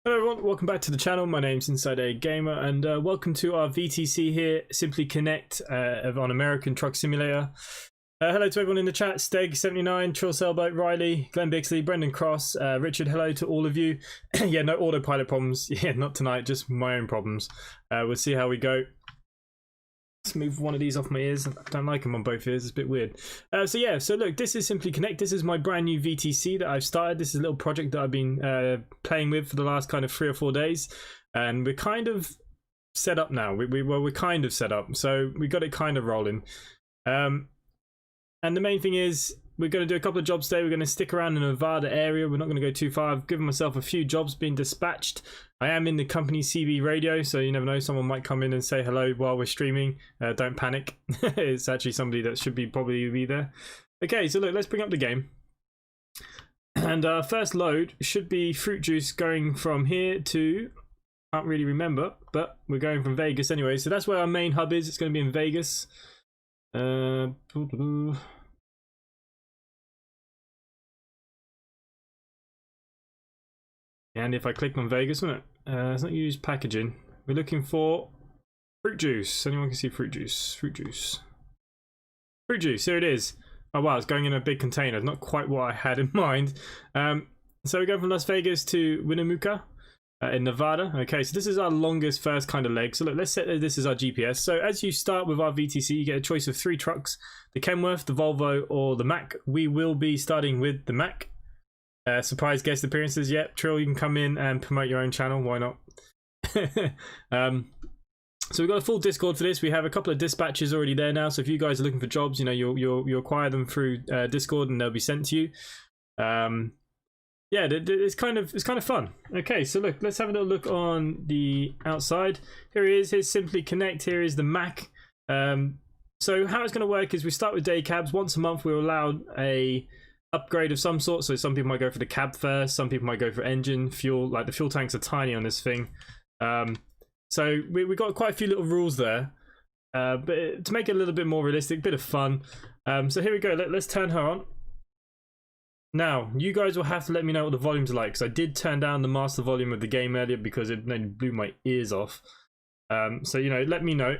Hello everyone, welcome back to the channel. My name's Inside AgameR and welcome to our VTC here, Simply Connect on American Truck Simulator. Hello to everyone in the chat, Steg79, Trill Sailboat, Riley, Glenn Bixley, Brendan Cross, Richard, hello to all of you. Yeah, no autopilot problems. Yeah, not tonight, just my own problems. We'll see how we go. Let's move one of these off my ears. I don't like them on both ears, it's a bit weird. So look, this is Simply Connect. This is my brand new VTC that I've started. This is a little project that I've been playing with for the last kind of 3 or 4 days. And we're kind of set up now. We're kind of set up. So we got it kind of rolling. And the main thing is, we're going to do a couple of jobs today. We're going to stick around in the Nevada area. We're not going to go too far. I've given myself a few jobs being dispatched. I am in the company CB radio, so you never know. Someone might come in and say hello while we're streaming. Don't panic. It's actually somebody that should probably be there. Okay, so look, let's bring up the game. And our first load should be fruit juice going from here to... can't really remember, but we're going from Vegas anyway. So that's where our main hub is. It's going to be in Vegas. And if I click on Vegas, won't it? It's not used packaging. We're looking for fruit juice. Anyone can see fruit juice? Fruit juice. Fruit juice, here it is. Oh wow, it's going in a big container. Not quite what I had in mind. So we're going from Las Vegas to Winnemucca in Nevada. Okay, so this is our longest first kind of leg. So look, let's set this as our GPS. So as you start with our VTC, you get a choice of 3 trucks. The Kenworth, the Volvo, or the Mack. We will be starting with the Mack. Surprise guest appearances. Yep, Trill, you can come in and promote your own channel. Why not? So we've got a full Discord for this. We have a couple of dispatches already there now. So if you guys are looking for jobs, you know, you'll acquire them through Discord and they'll be sent to you. Yeah, it's kind of fun. Okay, so look, let's have a little look on the outside. Here he is. Here's Simply Connect. Here is the Mack. So how it's going to work is we start with day cabs. Once a month, we're allowed a upgrade of some sort. So some people might go for the cab first, some people might go for engine, fuel. Like the fuel tanks are tiny on this thing. So we got quite a few little rules there, but to make it a little bit more realistic, bit of fun. So here we go. Let's turn her on. Now you guys will have to let me know what the volumes are like, because I did turn down the master volume of the game earlier because it nearly blew my ears off. So you know, let me know.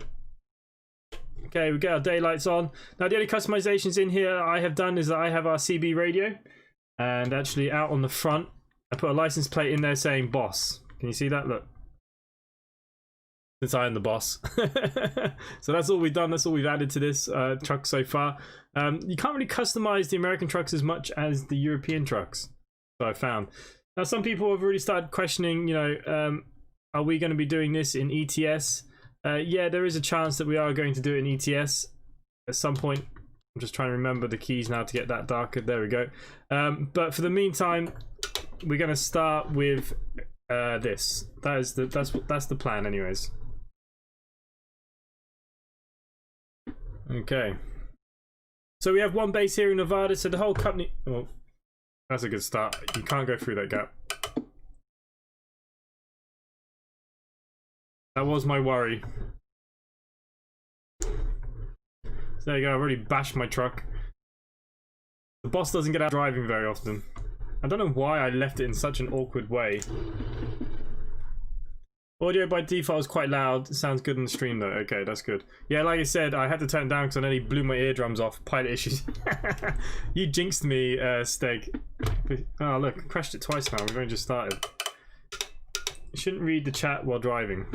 Okay, we get our daylights on. Now the only customizations in here I have done is that I have our CB radio, and actually out on the front I put a license plate in there saying boss. Can you see that? Look, since I am the boss. So that's all we've done. That's all we've added to this truck so far. You can't really customize the American trucks as much as the European trucks, so I found. Now some people have already started questioning, you know, are we going to be doing this in ETS? Yeah, there is a chance that we are going to do it in ETS at some point. I'm just trying to remember the keys now to get that darker. There we go. But for the meantime, we're going to start with this. That's the plan, anyways. Okay. So we have one base here in Nevada. So the whole company. Well, that's a good start. You can't go through that gap. That was my worry. So there you go, I've already bashed my truck. The boss doesn't get out driving very often. I don't know why I left it in such an awkward way. Audio by default is quite loud. It sounds good on the stream though. Okay, that's good. Yeah, like I said, I had to turn it down because I nearly blew my eardrums off. Pilot issues. You jinxed me, Steg. Oh look, I crashed it twice now. We've only just started. You shouldn't read the chat while driving.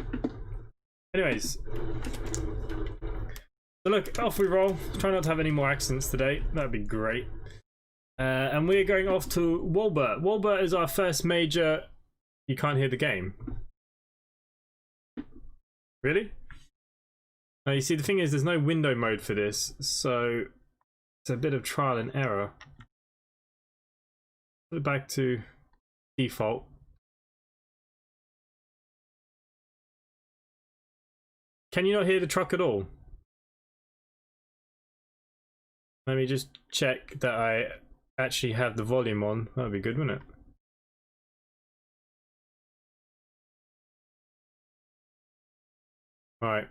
Anyways, so look, off we roll. Try not to have any more accidents today. That'd be great. And we're going off to Walbert. Walbert is our first major. You can't hear the game. Really? Now you see, the thing is, there's no window mode for this, so it's a bit of trial and error. Put it back to default. Can you not hear the truck at all? Let me just check that I actually have the volume on. That would be good, wouldn't it? Alright.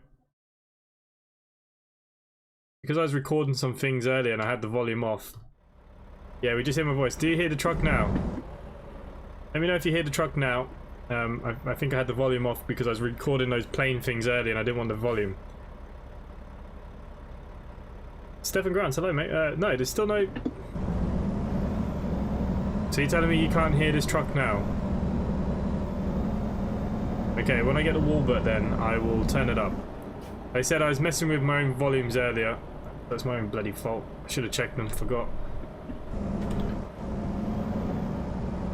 Because I was recording some things earlier and I had the volume off. Yeah, we just hear my voice. Do you hear the truck now? Let me know if you hear the truck now. I think I had the volume off because I was recording those plane things earlier and I didn't want the volume. Stephen Grant, hello mate. No, there's still no... So you're telling me you can't hear this truck now? Okay, when I get the Walbert then, I will turn it up. They said I was messing with my own volumes earlier. That's my own bloody fault. I should have checked them, forgot.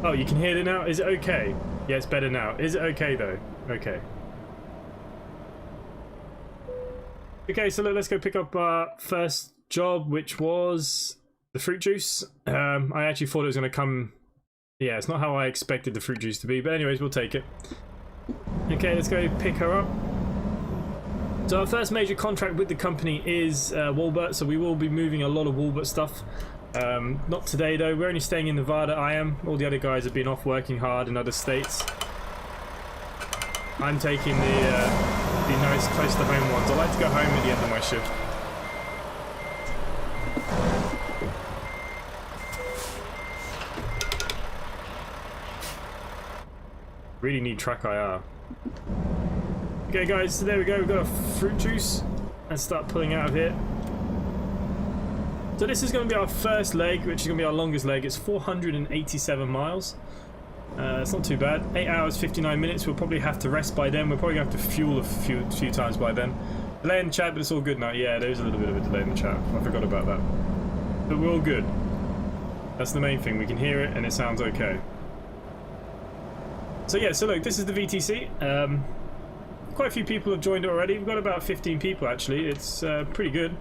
Oh, you can hear it now? Is it okay? Yeah, it's better now. Is it okay though? Okay. Okay, so let's go pick up our first job, which was the fruit juice. I actually thought it was going to come... Yeah, it's not how I expected the fruit juice to be, but anyways, we'll take it. Okay, let's go pick her up. So our first major contract with the company is Walbert, so we will be moving a lot of Walbert stuff. Not today though, we're only staying in Nevada. I am. All the other guys have been off working hard in other states. I'm taking the nice close to home ones. I like to go home at the end of my shift. Really need track IR. Okay guys, so there we go, we've got a fruit juice. Let's start pulling out of here. So this is going to be our first leg, which is going to be our longest leg. It's 487 miles. It's not too bad. 8 hours, 59 minutes. We'll probably have to rest by then. We're probably going to have to fuel a few times by then. Delay in the chat, but it's all good now. Yeah, there's a little bit of a delay in the chat. I forgot about that. But we're all good. That's the main thing. We can hear it and it sounds okay. So yeah, so look, this is the VTC. Quite a few people have joined already. We've got about 15 people actually. It's pretty good.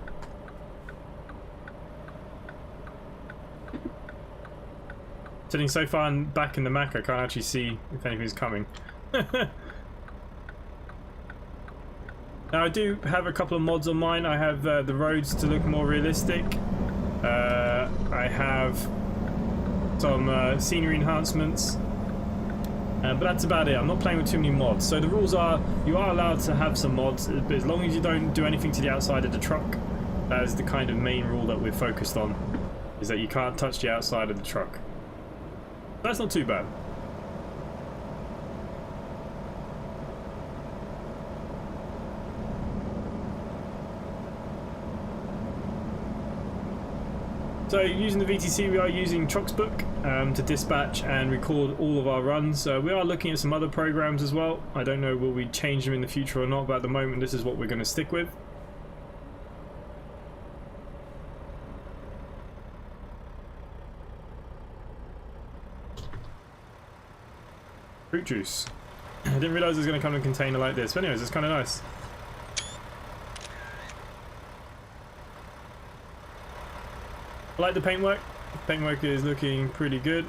Sitting so far back in the Mac, I can't actually see if anything's coming. Now I do have a couple of mods on mine. I have the roads to look more realistic. I have some scenery enhancements. But that's about it. I'm not playing with too many mods. So the rules are, you are allowed to have some mods, but as long as you don't do anything to the outside of the truck. That is the kind of main rule that we're focused on, is that you can't touch the outside of the truck. That's not too bad. So using the VTC, we are using Trucksbook to dispatch and record all of our runs. We are looking at some other programs as well. I don't know will we change them in the future or not, but at the moment this is what we're going to stick with. Fruit juice. I didn't realise it was going to come in a container like this, but anyways, it's kind of nice. I like the paintwork. The paintwork is looking pretty good.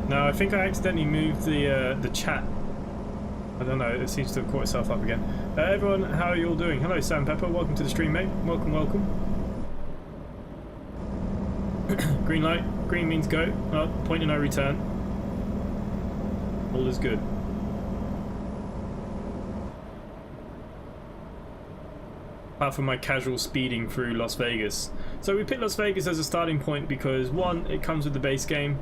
No, I think I accidentally moved the chat. I don't know, it seems to have caught itself up again. Everyone, how are you all doing? Hello, Sam Pepper, welcome to the stream, mate. Welcome, welcome. Green light, green means go. Oh, point of no return. All is good. Apart from my casual speeding through Las Vegas. So we picked Las Vegas as a starting point because, one, it comes with the base game.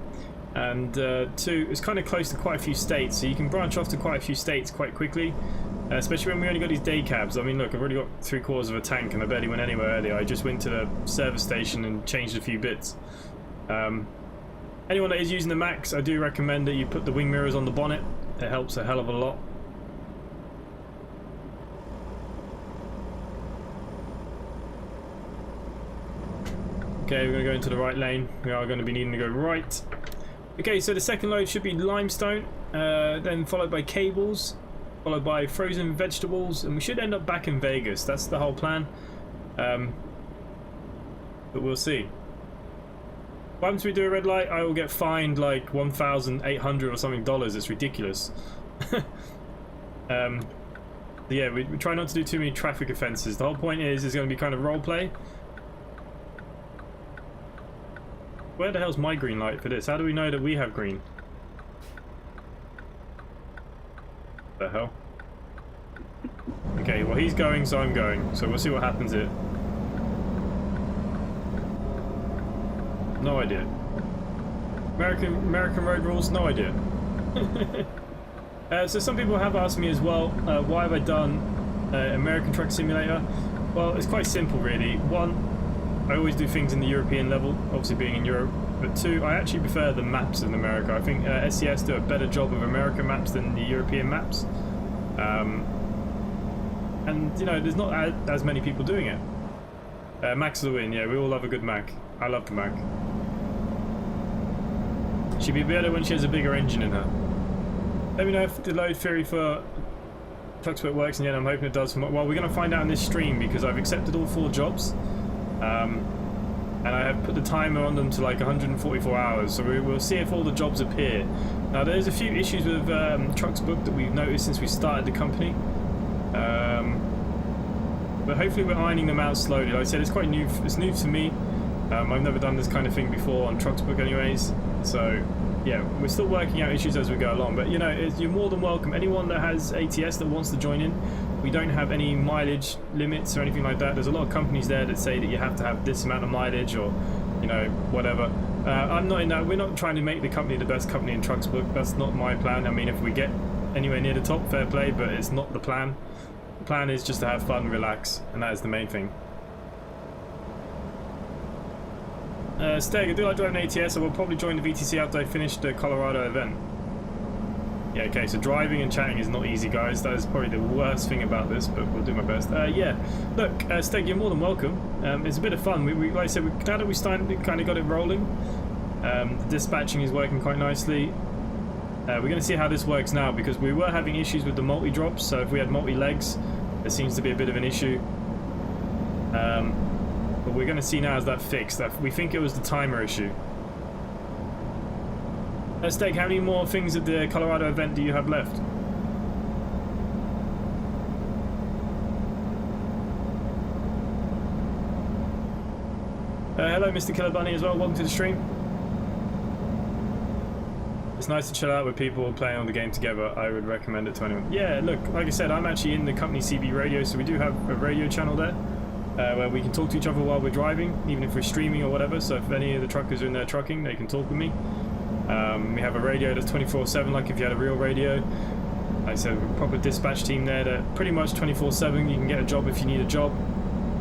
And two, it's kind of close to quite a few states, so you can branch off to quite a few states quite quickly, especially when we only got these day cabs. I mean, look, I've already got 3/4 of a tank and I barely went anywhere earlier. I just went to the service station and changed a few bits. Anyone that is using the Max, I do recommend that you put the wing mirrors on the bonnet. It helps a hell of a lot. Okay, we're going to go into the right lane. We are going to be needing to go right. Okay, so the second load should be limestone, then followed by cables, followed by frozen vegetables, and we should end up back in Vegas. That's the whole plan. But we'll see. Once we do a red light, I will get fined like $1,800 or something dollars. It's ridiculous. Yeah, we try not to do too many traffic offences. The whole point is going to be kind of role play. Where the hell's my green light for this? How do we know that we have green? The hell? Okay, well he's going, so I'm going. So we'll see what happens here. No idea. American road rules? No idea. So some people have asked me as well, why have I done American Truck Simulator? Well, it's quite simple really. One, I always do things in the European level, obviously being in Europe. But two, I actually prefer the maps in America. I think SCS do a better job of American maps than the European maps. And, you know, there's not as many people doing it. Mac's the win, yeah, we all love a good Mac. I love the Mac. She'd be better when she has a bigger engine in her. Let me know if the load theory for Tuxport works, and yeah, I'm hoping it does. Well, we're going to find out in this stream because I've accepted all 4 jobs. And I have put the timer on them to like 144 hours, so we'll see if all the jobs appear. Now there's a few issues with Trucks Book that we've noticed since we started the company, but hopefully we're ironing them out slowly. Like I said, it's quite new. It's new to me. I've never done this kind of thing before on Trucks Book, anyways. So yeah, we're still working out issues as we go along. But you know, you're more than welcome. Anyone that has ATS that wants to join in. We don't have any mileage limits or anything like that. There's a lot of companies there that say that you have to have this amount of mileage or, you know, whatever. I'm not in that. We're not trying to make the company the best company in Trucks Book. That's not my plan. I mean, if we get anywhere near the top, fair play, but it's not the plan. The plan is just to have fun, relax, and that is the main thing. Steg, I do like driving ATS. I will probably join the VTC after I finish the Colorado event. Yeah, okay, so driving and chatting is not easy, guys. That is probably the worst thing about this, but we'll do my best. Yeah, look, Steg, you're more than welcome. It's a bit of fun. We like I said, now that we kind of got it rolling, the dispatching is working quite nicely. We're going to see how this works now, because we were having issues with the multi-drops, so if we had multi-legs, there seems to be a bit of an issue. But we're going to see now as that fixed. We think it was the timer issue. Steg, how many more things at the Colorado event do you have left? Hello, Mr. Killer Bunny as well. Welcome to the stream. It's nice to chill out with people playing on the game together. I would recommend it to anyone. Yeah, look, like I said, I'm actually in the company CB radio, so we do have a radio channel there where we can talk to each other while we're driving, even if we're streaming or whatever. So if any of the truckers are in there trucking, they can talk with me. We have a radio that's 24/7, like if you had a real radio. Like I said, a proper dispatch team there that pretty much 24/7. You can get a job if you need a job.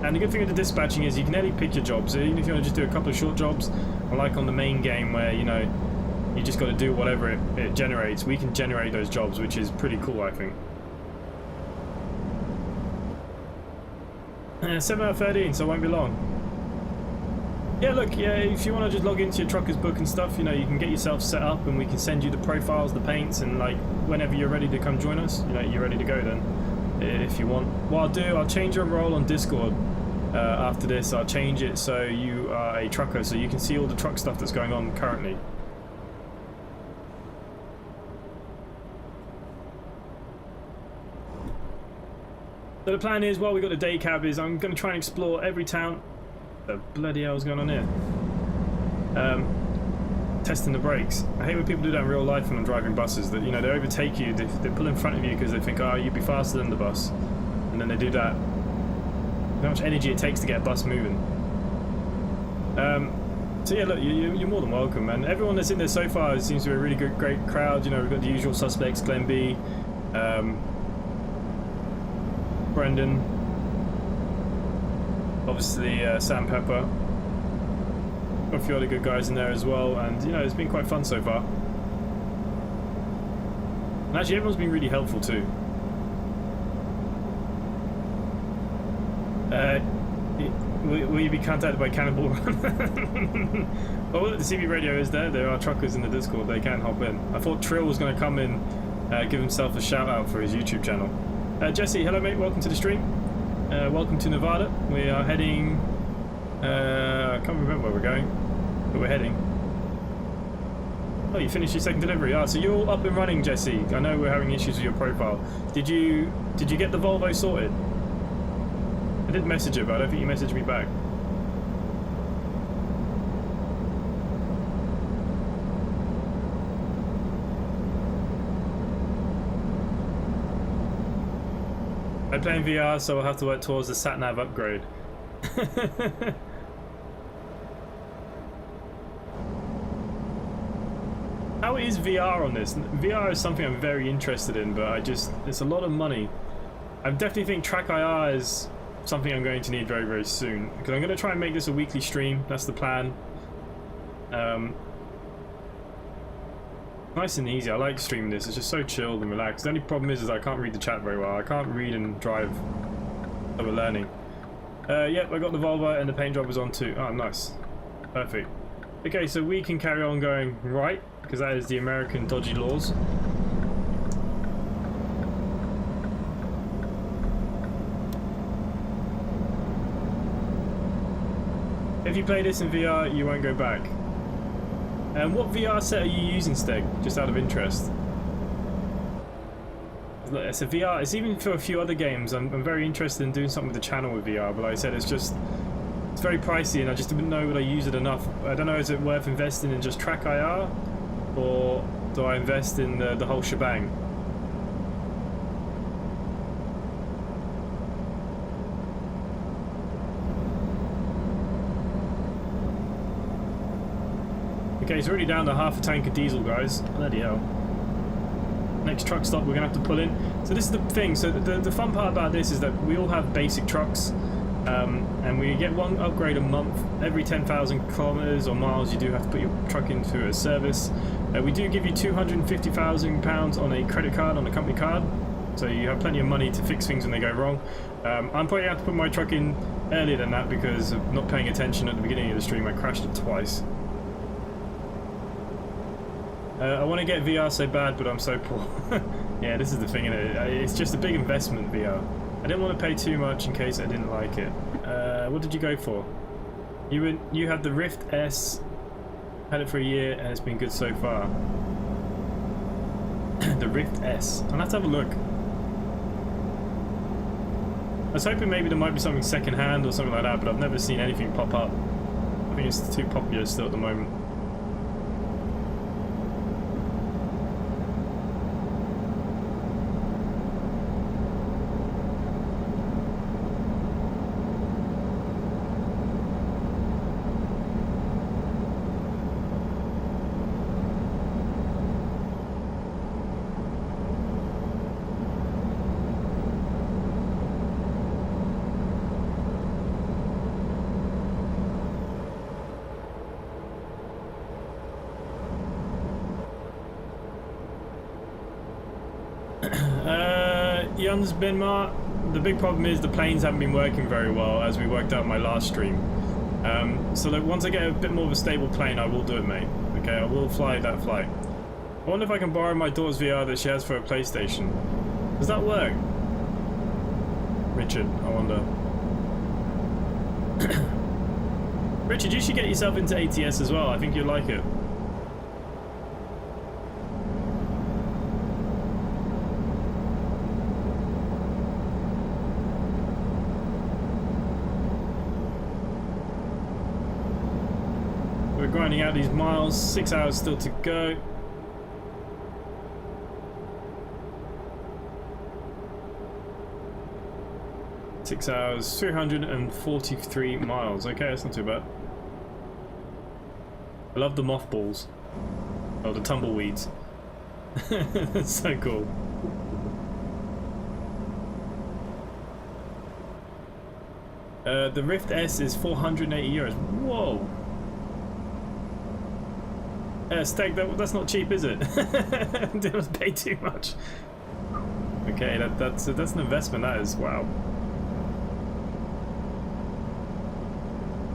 And the good thing with the dispatching is you can only pick your jobs. So even if you want to just do a couple of short jobs, unlike on the main game where, you know, you just got to do whatever it generates, we can generate those jobs, which is pretty cool, I think. 7 out of 13, so it won't be long. Yeah, look, yeah, if you want to just log into your Truckers Book and stuff, you know, you can get yourself set up and we can send you the profiles, the paints, and like whenever you're ready to come join us, you know, you're ready to go then, if you want. What I'll do, I'll change your role on Discord after this. I'll change it so you are a trucker, so you can see all the truck stuff that's going on currently. So the plan is, while we got the day cab, is I'm going to try and explore every town. The bloody hell's going on here? Testing the brakes. I hate when people do that in real life when I'm driving buses. That, you know, they overtake you, they pull in front of you because they think, oh, you'd be faster than the bus, and then they do that. How much energy it takes to get a bus moving. So yeah, look, you're more than welcome, and everyone that's in there so far seems to be a really good, great crowd. You know, we've got the usual suspects: Glenn B, Brendan, obviously Sam Pepper, got a few other good guys in there as well, and you know, it's been quite fun so far. And actually everyone's been really helpful too. Will you be contacted by Cannonball Run? Well, the CB radio is there are truckers in the Discord, they can hop in. I thought Trill was going to come in, give himself a shout out for his YouTube channel. Jesse, hello mate, welcome to the stream. Welcome to Nevada. We are heading, I can't remember where we're going, but we're heading. Oh, you finished your second delivery. Ah, so you're all up and running, Jesse. I know we're having issues with your profile. Did you get the Volvo sorted? I did message it, but I don't think you messaged me back. I play in VR, so I'll have to work towards the sat-nav upgrade. How is VR on this? VR is something I'm very interested in, but it's a lot of money. I definitely think Track IR is something I'm going to need very, very soon. Because I'm going to try and make this a weekly stream. That's the plan. Nice and easy. I like streaming this. It's just so chilled and relaxed. The only problem is I can't read the chat very well. I can't read and drive. So we're learning. Yep, I got the Volvo and the paint job was on too. Oh, nice. Perfect. Okay, so we can carry on going right, because that is the American dodgy laws. If you play this in VR, you won't go back. And what VR set are you using, Steg? Just out of interest. It's a VR. It's even for a few other games. I'm very interested in doing something with the channel with VR, but like I said, it's very pricey, and I just didn't know would I use it enough. I don't know, is it worth investing in just Track IR, or do I invest in the whole shebang? Okay, it's already down to half a tank of diesel, guys. Bloody hell. Next truck stop we're gonna have to pull in. So this is the thing. So the fun part about this is that we all have basic trucks. And we get one upgrade a month. Every 10,000 kilometers or miles you do have to put your truck into a service. We do give you £250,000 on a credit card, on a company card, so you have plenty of money to fix things when they go wrong. I'm probably have to put my truck in earlier than that because of not paying attention at the beginning of the stream. I crashed it twice. I want to get VR so bad, but I'm so poor. Yeah, this is the thing, it's just a big investment, VR. I didn't want to pay too much in case I didn't like it. What did you go for? You had the Rift S, had it for a year, and it's been good so far. The Rift S. I'll have to have a look. I was hoping maybe there might be something second hand or something like that, but I've never seen anything pop up. I think it's too popular still at the moment. The big problem is the planes haven't been working very well, as we worked out in my last stream. So like, once I get a bit more of a stable plane, I will do it, mate. Okay, I will fly that flight. I wonder if I can borrow my daughter's VR that she has for a PlayStation. Does that work? Richard, I wonder. Richard, you should get yourself into ATS as well. I think you'd like it. Grinding out these miles, 6 hours still to go. Six hours, 343 miles. Okay, that's not too bad. I love the mothballs. Oh, the tumbleweeds. That's so cool. The Rift S is €480. Whoa! Stag, that's not cheap, is it? Didn't have to pay too much. Okay, that's an investment. That is, wow.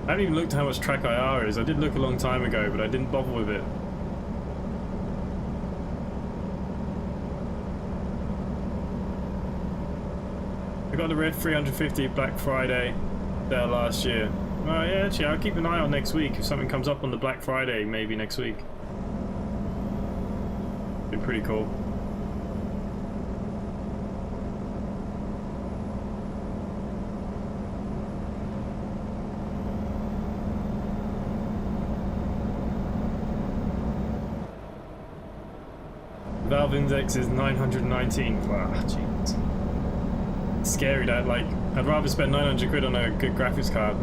I haven't even looked at how much Track IR is. I did look a long time ago, but I didn't bother with it. I got the Rift 350 Black Friday there last year. Oh yeah, actually, I'll keep an eye on next week if something comes up on the Black Friday, maybe next week. Be pretty cool. Valve index is 919. Wow, jeez. it's scary that, like, I'd rather spend 900 quid on a good graphics card.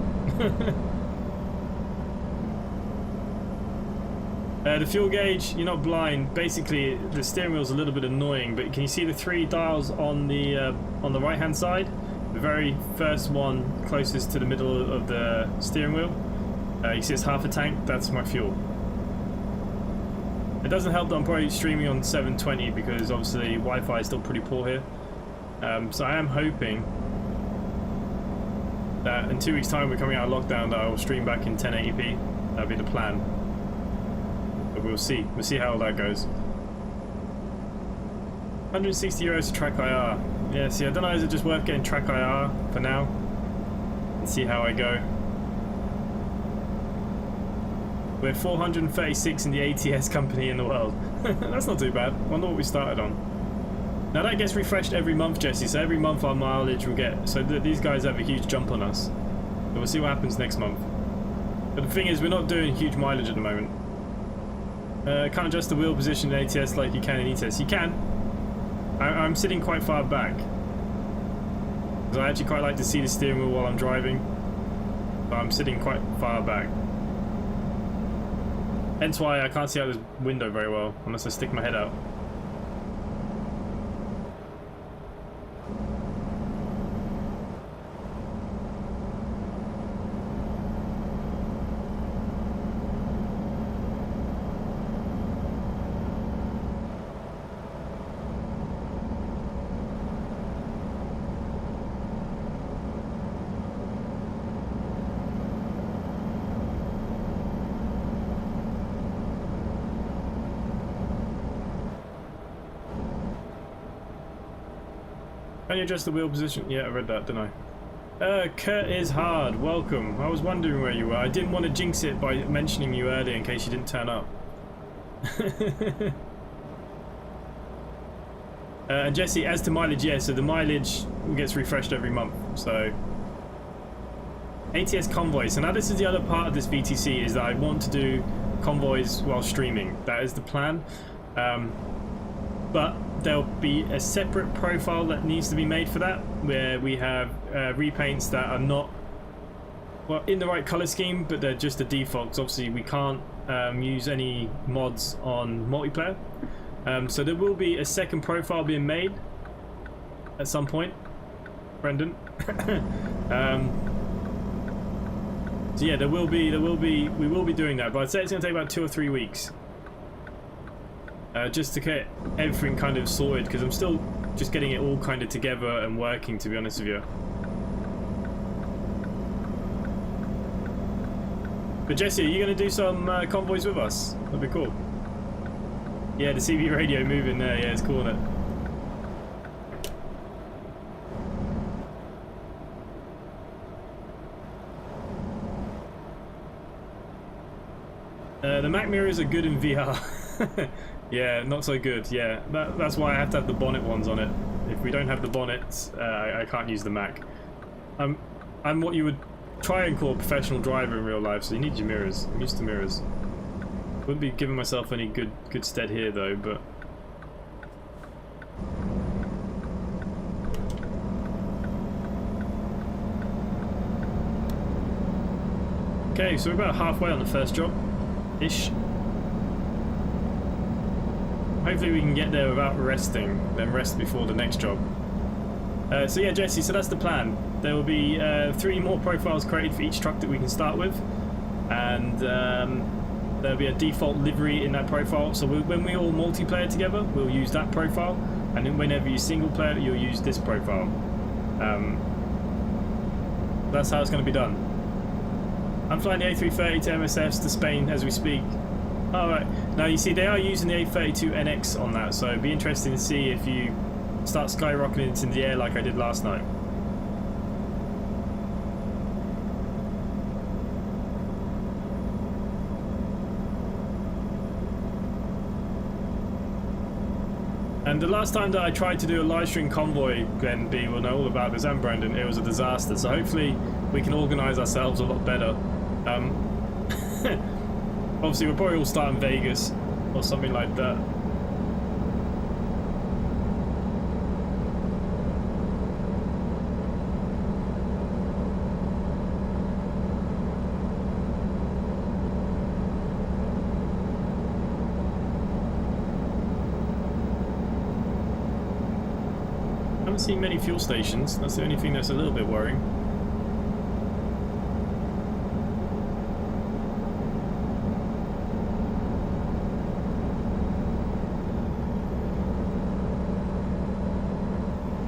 The fuel gauge, you're not blind. Basically, the steering wheel's a little bit annoying, but can you see the 3 dials on the right hand side? The very first one closest to the middle of the steering wheel. You see it's half a tank, that's my fuel. It doesn't help that I'm probably streaming on 720 because obviously Wi-Fi is still pretty poor here. So I am hoping that in 2 weeks' time we're coming out of lockdown that I will stream back in 1080p. That'll be the plan. But we'll see. We'll see how that goes. 160 euros to track IR. Yeah, see, I don't know, is it just worth getting track IR for now? And see how I go. We're 436 in the ATS company in the world. That's not too bad. Wonder what we started on. Now that gets refreshed every month, Jesse, so every month our mileage will get... So these guys have a huge jump on us. So we'll see what happens next month. But the thing is, we're not doing huge mileage at the moment. Can't adjust the wheel position in ATS like you can in ETS. You can. I'm sitting quite far back. Because I actually quite like to see the steering wheel while I'm driving. But I'm sitting quite far back. Hence why I can't see out this window very well, unless I stick my head out. Can you adjust the wheel position? Yeah, I read that, didn't I? Kurt is hard. Welcome. I was wondering where you were. I didn't want to jinx it by mentioning you earlier in case you didn't turn up. And Jesse, as to mileage, yeah, so the mileage gets refreshed every month. So ATS convoys. So now this is the other part of this VTC, is that I want to do convoys while streaming. That is the plan. But there'll be a separate profile that needs to be made for that, where we have repaints that are not, well, in the right color scheme, but they're just the defaults. Obviously we can't use any mods on multiplayer, so there will be a second profile being made at some point, Brendan. So yeah, we will be doing that, but I'd say it's going to take about 2 or 3 weeks. Just to get everything kind of sorted, because I'm still just getting it all kind of together and working, to be honest with you. But Jesse, are you going to do some convoys with us? That'd be cool. Yeah, the CB radio moving there, yeah, it's cool, isn't it? The Mac mirrors are good in VR. Yeah, not so good. Yeah, that's why I have to have the bonnet ones on it. If we don't have the bonnets, I can't use the Mac. I'm what you would try and call a professional driver in real life, so you need your mirrors. I'm used to mirrors. Wouldn't be giving myself any good stead here though, but... Okay, so we're about halfway on the first job-ish. Hopefully we can get there without resting, then rest before the next job. So yeah, Jesse, so that's the plan. There will be 3 more profiles created for each truck that we can start with, and there'll be a default livery in that profile. So when we all multiplayer together, we'll use that profile, and then whenever you single player, you'll use this profile. That's how it's going to be done. I'm flying the A330 to MSFs to Spain as we speak. Alright, now you see they are using the A32NX on that, so it'd be interesting to see if you start skyrocketing into the air like I did last night. And the last time that I tried to do a live stream convoy, Glenn B will know all about this, and Brendan, it was a disaster, so hopefully we can organise ourselves a lot better. Obviously we'll probably all start in Vegas or something like that. see many fuel stations. That's the only thing that's a little bit worrying.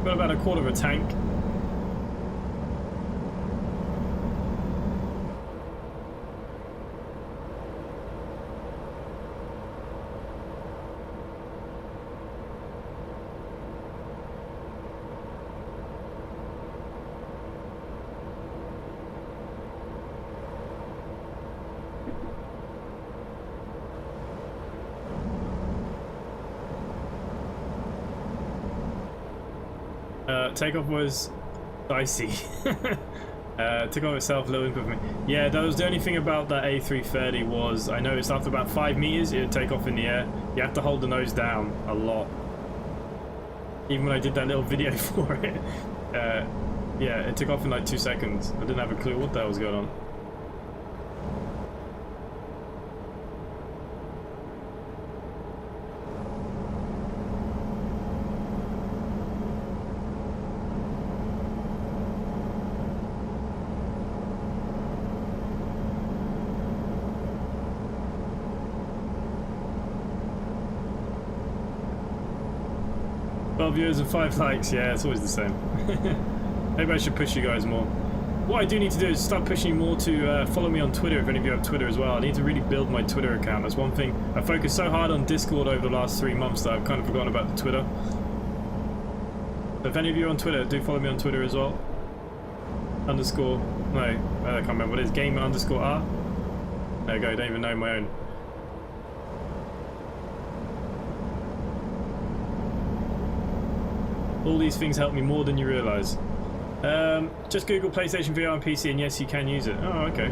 Got about a quarter of a tank. Takeoff was dicey. Takeoff itself a little improvement. Yeah, that was the only thing about that A330 was I noticed after about 5 meters it would take off in the air. You have to hold the nose down a lot. Even when I did that little video for it, yeah, it took off in like 2 seconds. I didn't have a clue what the hell was going on. Viewers and 5 likes, yeah, it's always the same. Maybe I should push you guys more. What I do need to do is start pushing you more to follow me on Twitter if any of you have Twitter as well. I need to really build my Twitter account. That's one thing. I focused so hard on Discord over the last 3 months that I've kind of forgotten about the Twitter. So if any of you are on Twitter, do follow me on Twitter as well. Underscore, no, I can't remember what it is. Game_R. There you go, I don't even know my own. All these things help me more than you realise. Just Google PlayStation VR and PC and yes, you can use it. Oh, okay.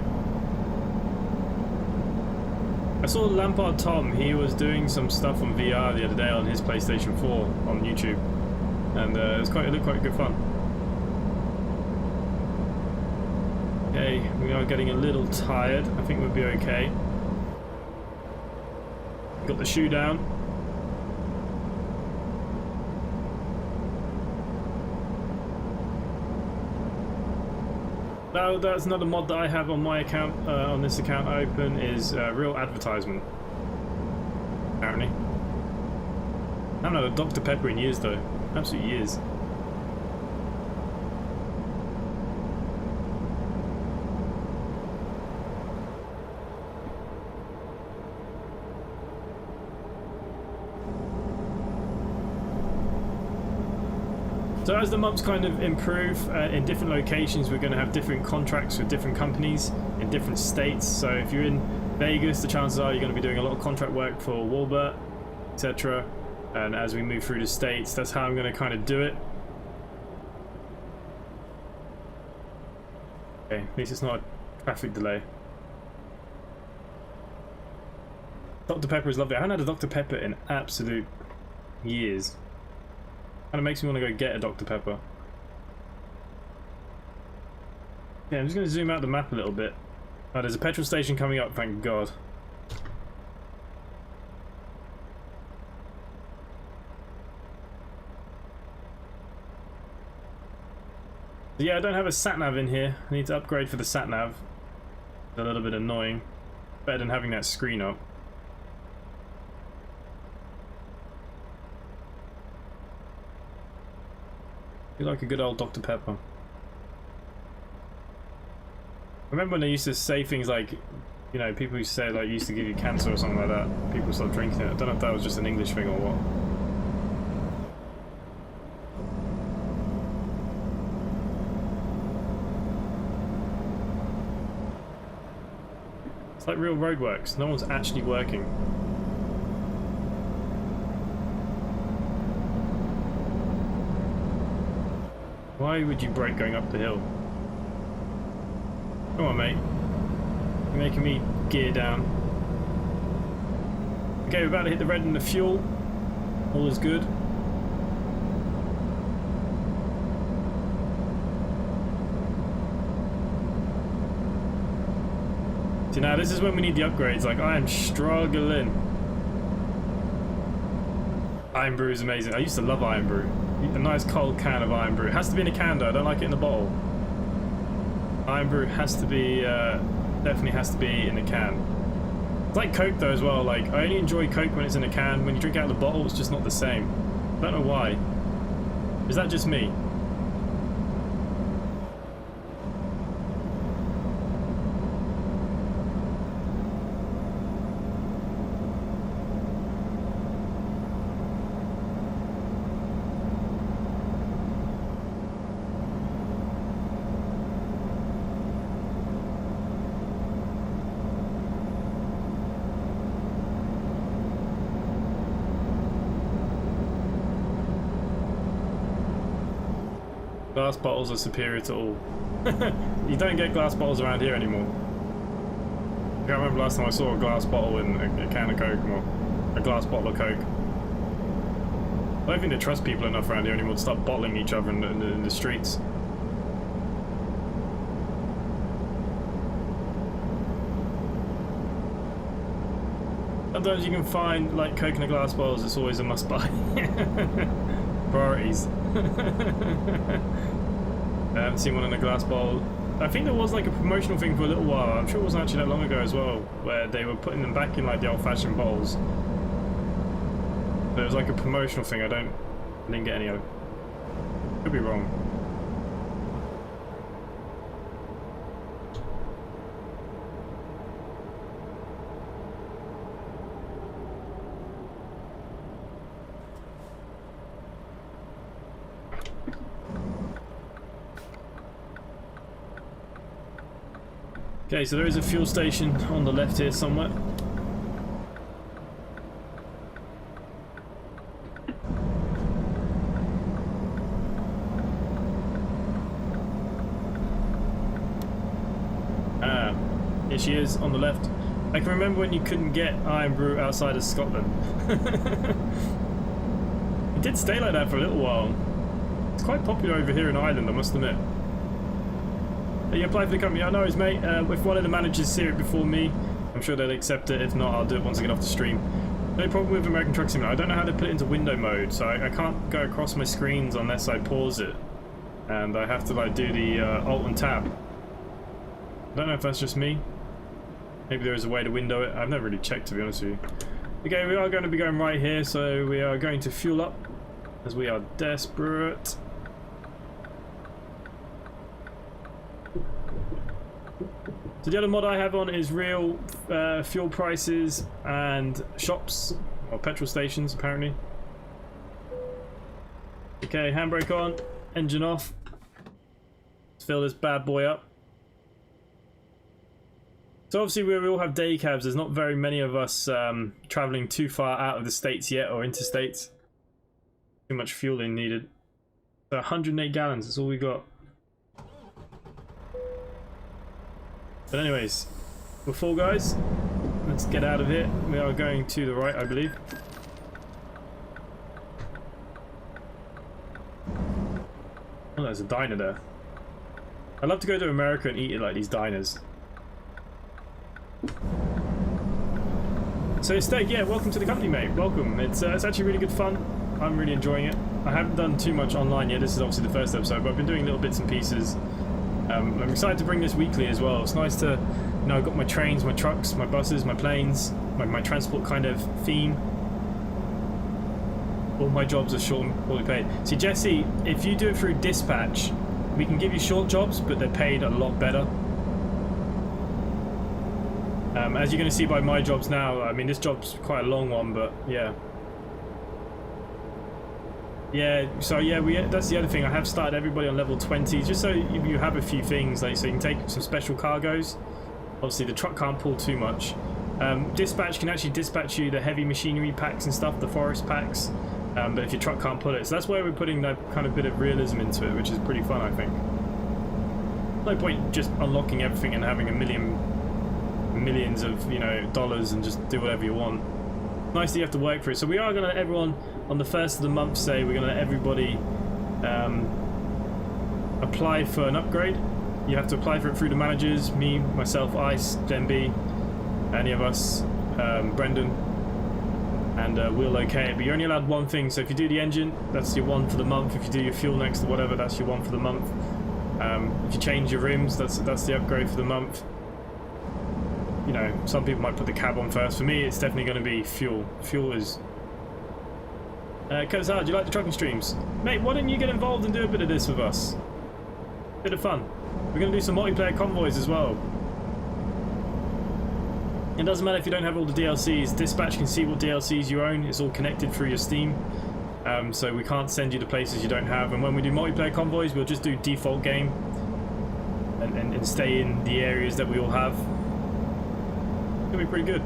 I saw Lampard Tom, he was doing some stuff on VR the other day on his PlayStation 4 on YouTube. And it looked quite good fun. Okay, we are getting a little tired. I think we'll be okay. Got the shoe down. Now, that's another mod that I have on my account, on this account open, is real advertisement. Apparently. I haven't had a Dr. Pepper in years though. Absolute years. So as the months kind of improve in different locations, we're going to have different contracts with different companies in different states. So if you're in Vegas, the chances are you're going to be doing a lot of contract work for Walbert, etc. And as we move through the states, that's how I'm going to kind of do it. Okay, at least it's not a traffic delay. Dr. Pepper is lovely. I haven't had a Dr. Pepper in absolute years. Kind of makes me want to go get a Dr. Pepper. Yeah, I'm just going to zoom out the map a little bit. Oh, there's a petrol station coming up, thank God. Yeah, I don't have a sat-nav in here. I need to upgrade for the sat-nav. It's a little bit annoying. Better than having that screen up. You like a good old Dr. Pepper. Remember when they used to say things like, you know, people used to say like used to give you cancer or something like that. People stopped drinking it. I don't know if that was just an English thing or what. It's like real roadworks. No one's actually working. Why would you brake going up the hill? Come on, mate. You're making me gear down. Okay, we're about to hit the red in the fuel. All is good. See, now this is when we need the upgrades. Like, I am struggling. Iron Brew is amazing. I used to love Iron Brew. A nice cold can of Iron Brew. It has to be in a can though, I don't like it in a bottle. Iron Brew has to be, definitely has to be in a can. It's like Coke though as well, like I only enjoy Coke when it's in a can. When you drink it out of the bottle, it's just not the same. I don't know why. Is that just me? Glass bottles are superior to all. You don't get glass bottles around here anymore. I can't remember last time I saw a glass bottle in a can of Coke, or a glass bottle of Coke. I don't think they trust people enough around here anymore to start bottling each other in the streets. Sometimes you can find like Coke in a glass bottles, it's always a must buy. Priorities. I haven't seen one in a glass bottle. I think there was like a promotional thing for a little while. I'm sure it wasn't actually that long ago as well, where they were putting them back in like the old-fashioned bottles. But it was like a promotional thing. I didn't get any of it. Could be wrong. Okay, so there is a fuel station on the left here somewhere. Ah, here she is on the left. I can remember when you couldn't get Iron Brew outside of Scotland. It did stay like that for a little while. It's quite popular over here in Ireland, I must admit. You apply for the company? I know, it's mate. If one of the managers see it before me, I'm sure they'll accept it. If not, I'll do it once I get off the stream. No problem with American Truck Simulator. I don't know how to put it into window mode, so I can't go across my screens unless I pause it, and I have to like do the Alt and Tab. I don't know if that's just me. Maybe there is a way to window it. I've never really checked, to be honest with you. Okay, we are going to be going right here, so we are going to fuel up as we are desperate. So the other mod I have on is real fuel prices and shops, or petrol stations apparently. Okay, handbrake on, engine off. Let's fill this bad boy up. So obviously we all have day cabs. There's not very many of us traveling too far out of the states yet, or interstates. Too much fueling needed. So 108 gallons, that's all we got. But anyways, we're full, guys. Let's get out of here. We are going to the right, I believe. Oh, there's a diner there. I'd love to go to America and eat at like these diners. So Steak, yeah, welcome to the company, mate. Welcome. It's actually really good fun. I'm really enjoying it. I haven't done too much online yet. This is obviously the first episode, but I've been doing little bits and pieces. I'm excited to bring this weekly as well. It's nice to, you know, I've got my trains, my trucks, my buses, my planes, my transport kind of theme. All my jobs are short and poorly paid. See, Jesse, if you do it through dispatch, we can give you short jobs, but they're paid a lot better. As you're going to see by my jobs now, I mean, this job's quite a long one, but yeah. Yeah, so yeah, that's the other thing. I have started everybody on level 20, just so you have a few things, like so you can take some special cargoes. Obviously, the truck can't pull too much. Dispatch can actually dispatch you the heavy machinery packs and stuff, the forest packs, but if your truck can't pull it. So that's where we're putting that kind of bit of realism into it, which is pretty fun, I think. No point just unlocking everything and having millions of, you know, dollars and just do whatever you want. Nice that you have to work for it. So we are going to let everyone on the first of the month say we're going to let everybody apply for an upgrade. You have to apply for it through the managers, me, myself, Ice, Gen B, any of us, Brendan. and we'll okay it. But you're only allowed one thing, so if you do the engine, that's your one for the month. If you do your fuel next to whatever, that's your one for the month. If you change your rims, that's the upgrade for the month. You know, some people might put the cab on first. For me, it's definitely going to be fuel. Fuel is... Kozar, do you like the trucking streams? Mate, why don't you get involved and do a bit of this with us? Bit of fun. We're going to do some multiplayer convoys as well. It doesn't matter if you don't have all the DLCs. Dispatch can see what DLCs you own. It's all connected through your Steam. So we can't send you to places you don't have. And when we do multiplayer convoys, we'll just do default game. And stay in the areas that we all have. It'll be pretty good.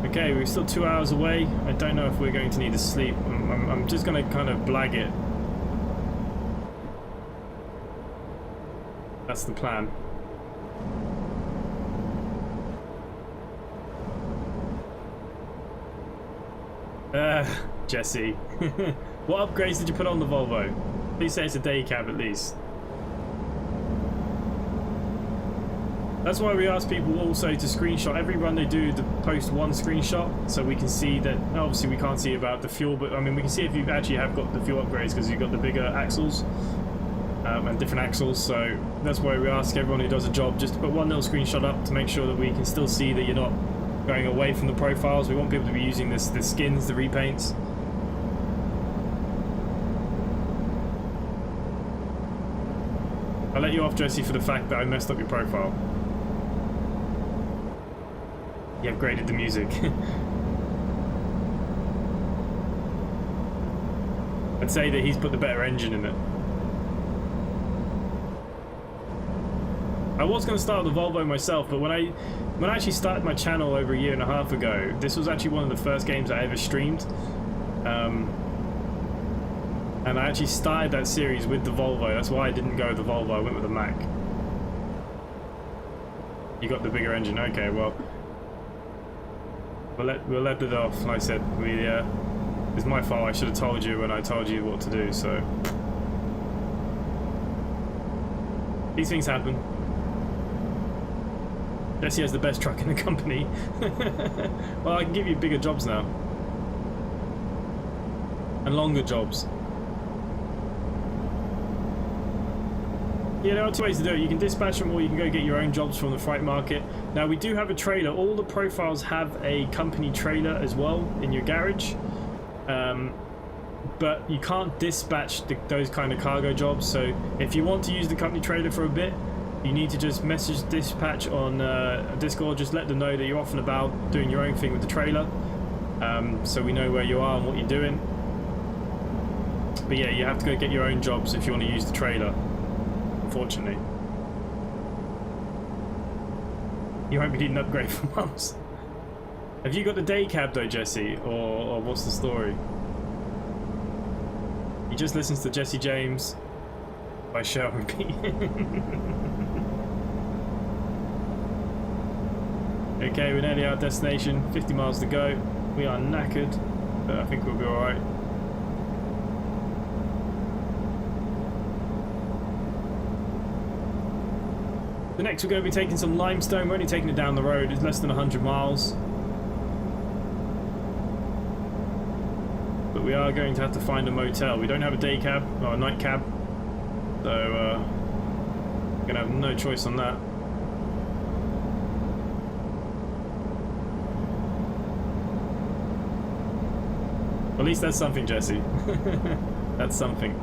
Okay, we're still 2 hours away. I don't know if we're going to need to sleep. I'm just going to kind of blag it. That's the plan. Jesse. What upgrades did you put on the Volvo? Please say it's a day cab at least. That's why we ask people also to screenshot every run they do, to post one screenshot, so we can see that. Obviously we can't see about the fuel, but I mean we can see if you actually have got the fuel upgrades, because you've got the bigger axles and different axles. So that's why we ask everyone who does a job just to put one little screenshot up to make sure that we can still see that you're not going away from the profiles. We want people to be using the skins, the repaints. I'll let you off, Jesse, for the fact that I messed up your profile. You upgraded the music. I'd say that he's put the better engine in it. I was going to start the Volvo myself, but when I actually started my channel over 1.5 years ago, this was actually one of the first games I ever streamed. And I actually started that series with the Volvo. That's why I didn't go with the Volvo, I went with the Mac. You got the bigger engine, okay, well. We'll let it off. Like I said, it's my fault. I should have told you when I told you what to do, so. These things happen. Jesse has the best truck in the company. Well, I can give you bigger jobs now. And longer jobs. Yeah, there are two ways to do it. You can dispatch them, or you can go get your own jobs from the freight market. Now, we do have a trailer. All the profiles have a company trailer as well in your garage. But you can't dispatch those kind of cargo jobs. So if you want to use the company trailer for a bit, you need to just message dispatch on Discord. Just let them know that you're off and about doing your own thing with the trailer. So we know where you are and what you're doing. But yeah, you have to go get your own jobs if you want to use the trailer. Unfortunately, you won't be needing an upgrade for months. Have you got the day cab though, Jesse, or what's the story? He just listens to Jesse James by Shell Repeat. Okay, we're nearly our destination. 50 miles to go. We are knackered, but I think we'll be all right. The next we're going to be taking some limestone. We're only taking it down the road. It's less than 100 miles. But we are going to have to find a motel. We don't have a day cab or a night cab. So we're going to have no choice on that. At least that's something, Jesse. That's something.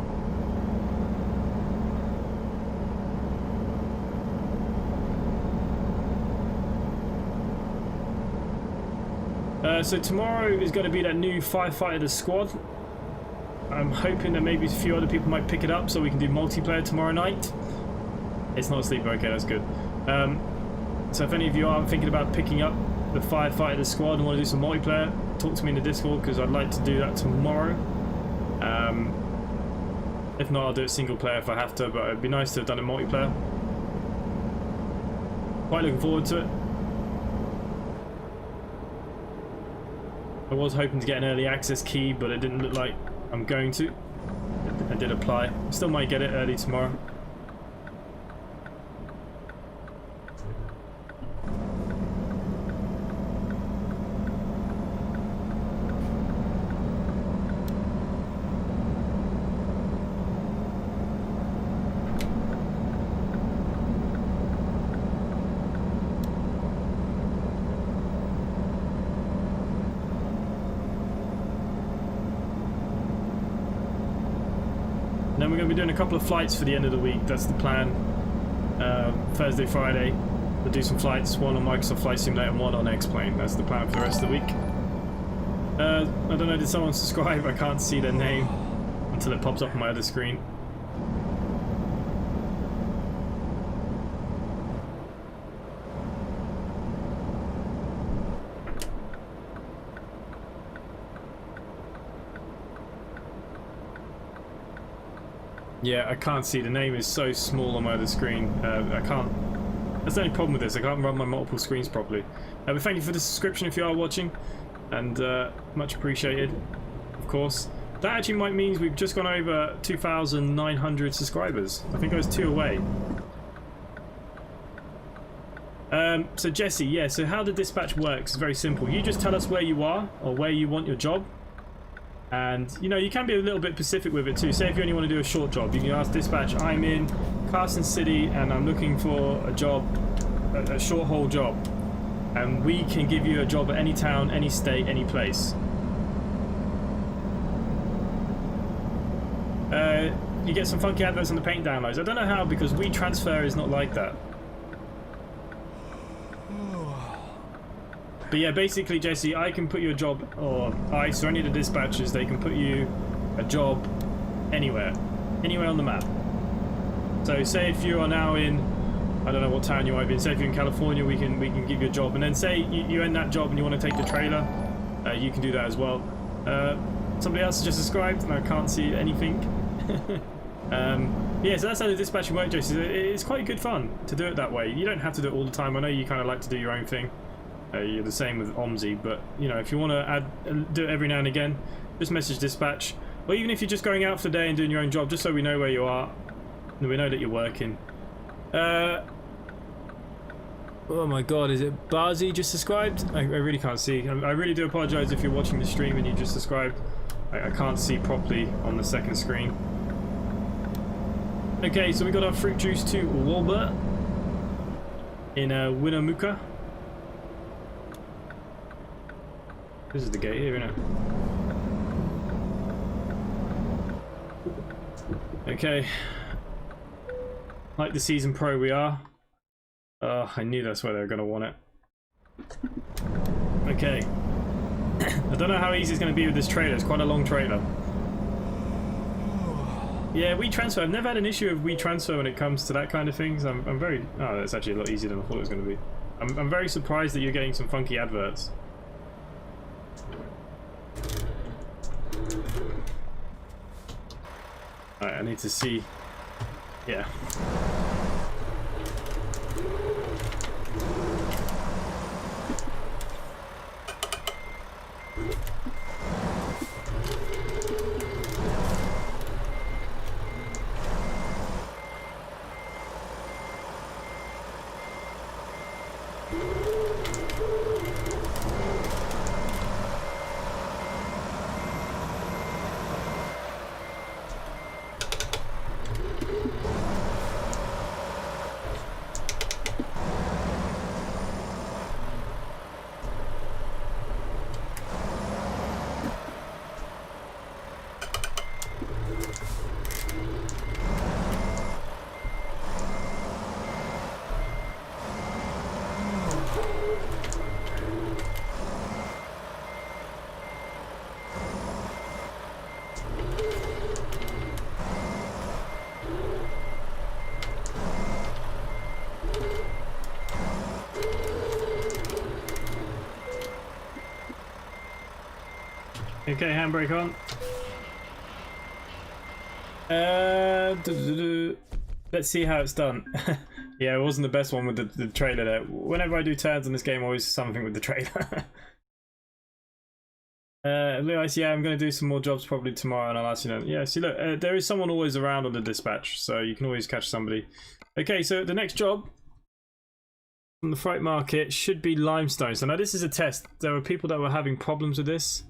So tomorrow is going to be that new firefighter squad. I'm hoping that maybe a few other people might pick it up so we can do multiplayer tomorrow night. It's not a sleeper, okay, that's good. So if any of you are thinking about picking up the firefighter squad and want to do some multiplayer, talk to me in the Discord, because I'd like to do that tomorrow. If not, I'll do it single player if I have to, but it'd be nice to have done it multiplayer. Quite looking forward to it. I was hoping to get an early access key, but it didn't look like I'm going to. I did apply. Still might get it early tomorrow. And then we're going to be doing a couple of flights for the end of the week. That's the plan. Thursday, Friday, we'll do some flights. One on Microsoft Flight Simulator and one on X-Plane. That's the plan for the rest of the week. I don't know, did someone subscribe? I can't see their name until it pops up on my other screen. Yeah, I can't see. The name is so small on my other screen. I can't... That's the only problem with this. I can't run my multiple screens properly. But thank you for the subscription if you are watching. And much appreciated, of course. That actually might mean we've just gone over 2,900 subscribers. I think I was 2 away. So Jesse, yeah, so how the dispatch works is very simple. You just tell us where you are or where you want your job. And, you know, you can be a little bit specific with it too. Say if you only want to do a short job, you can ask dispatch, I'm in Carson City and I'm looking for a job, a short haul job. And we can give you a job at any town, any state, any place. You get some funky adverts on the paint downloads. I don't know how, because WeTransfer is not like that. But yeah, basically, Jesse, I can put you a job, or ICE, or any of the dispatchers, they can put you a job anywhere on the map. So say if you are now in, I don't know what town you might be in, say if you're in California, we can give you a job, and then say you end that job and you want to take the trailer, you can do that as well. Somebody else has just subscribed and I can't see anything. Yeah, so that's how the dispatching works, Jesse. It's quite good fun to do it that way. You don't have to do it all the time. I know you kind of like to do your own thing. You're the same with OMSI, but you know, if you want to do it every now and again, just message dispatch. Or even if you're just going out for the day and doing your own job, just so we know where you are and we know that you're working. Oh my god, is it Barzy just subscribed? I really can't see. I really do apologise if you're watching the stream and you just subscribed. I can't see properly on the second screen. Okay, so we got our fruit juice to Walbert in Winnemucca. This is the gate here, isn't it? Okay. Like the Season Pro we are. Oh, I knew that's where they were going to want it. Okay. I don't know how easy it's going to be with this trailer. It's quite a long trailer. Yeah, WeTransfer. I've never had an issue with WeTransfer when it comes to that kind of things. I'm very... Oh, that's actually a lot easier than I thought it was going to be. I'm very surprised that you're getting some funky adverts. Alright, I need to see. Yeah. Okay, handbrake on. Let's see how it's done. Yeah, it wasn't the best one with the trailer there. Whenever I do turns in this game, always something with the trailer. Blue Ice, yeah, I'm going to do some more jobs probably tomorrow and I'll ask you know. Yeah, see look, there is someone always around on the dispatch, so you can always catch somebody. Okay, so the next job from the freight market should be limestone. So now this is a test. There were people that were having problems with this.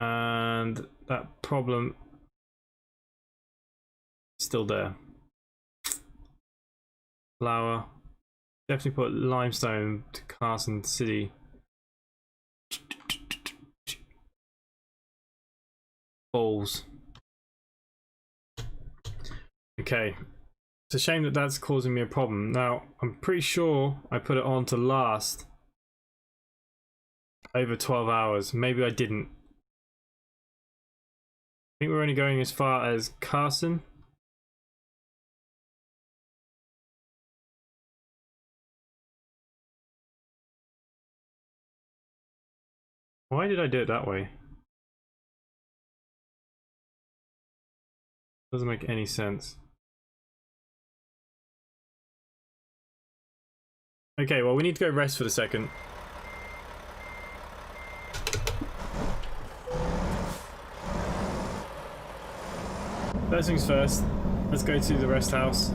And that problem is still there. Flour. Definitely put limestone to Carson City. Balls. Okay. It's a shame that that's causing me a problem. Now, I'm pretty sure I put it on to last over 12 hours. Maybe I didn't. I think we're only going as far as Carson. Why did I do it that way? Doesn't make any sense. Okay, well, we need to go rest for the second. First things first, let's go to the rest house.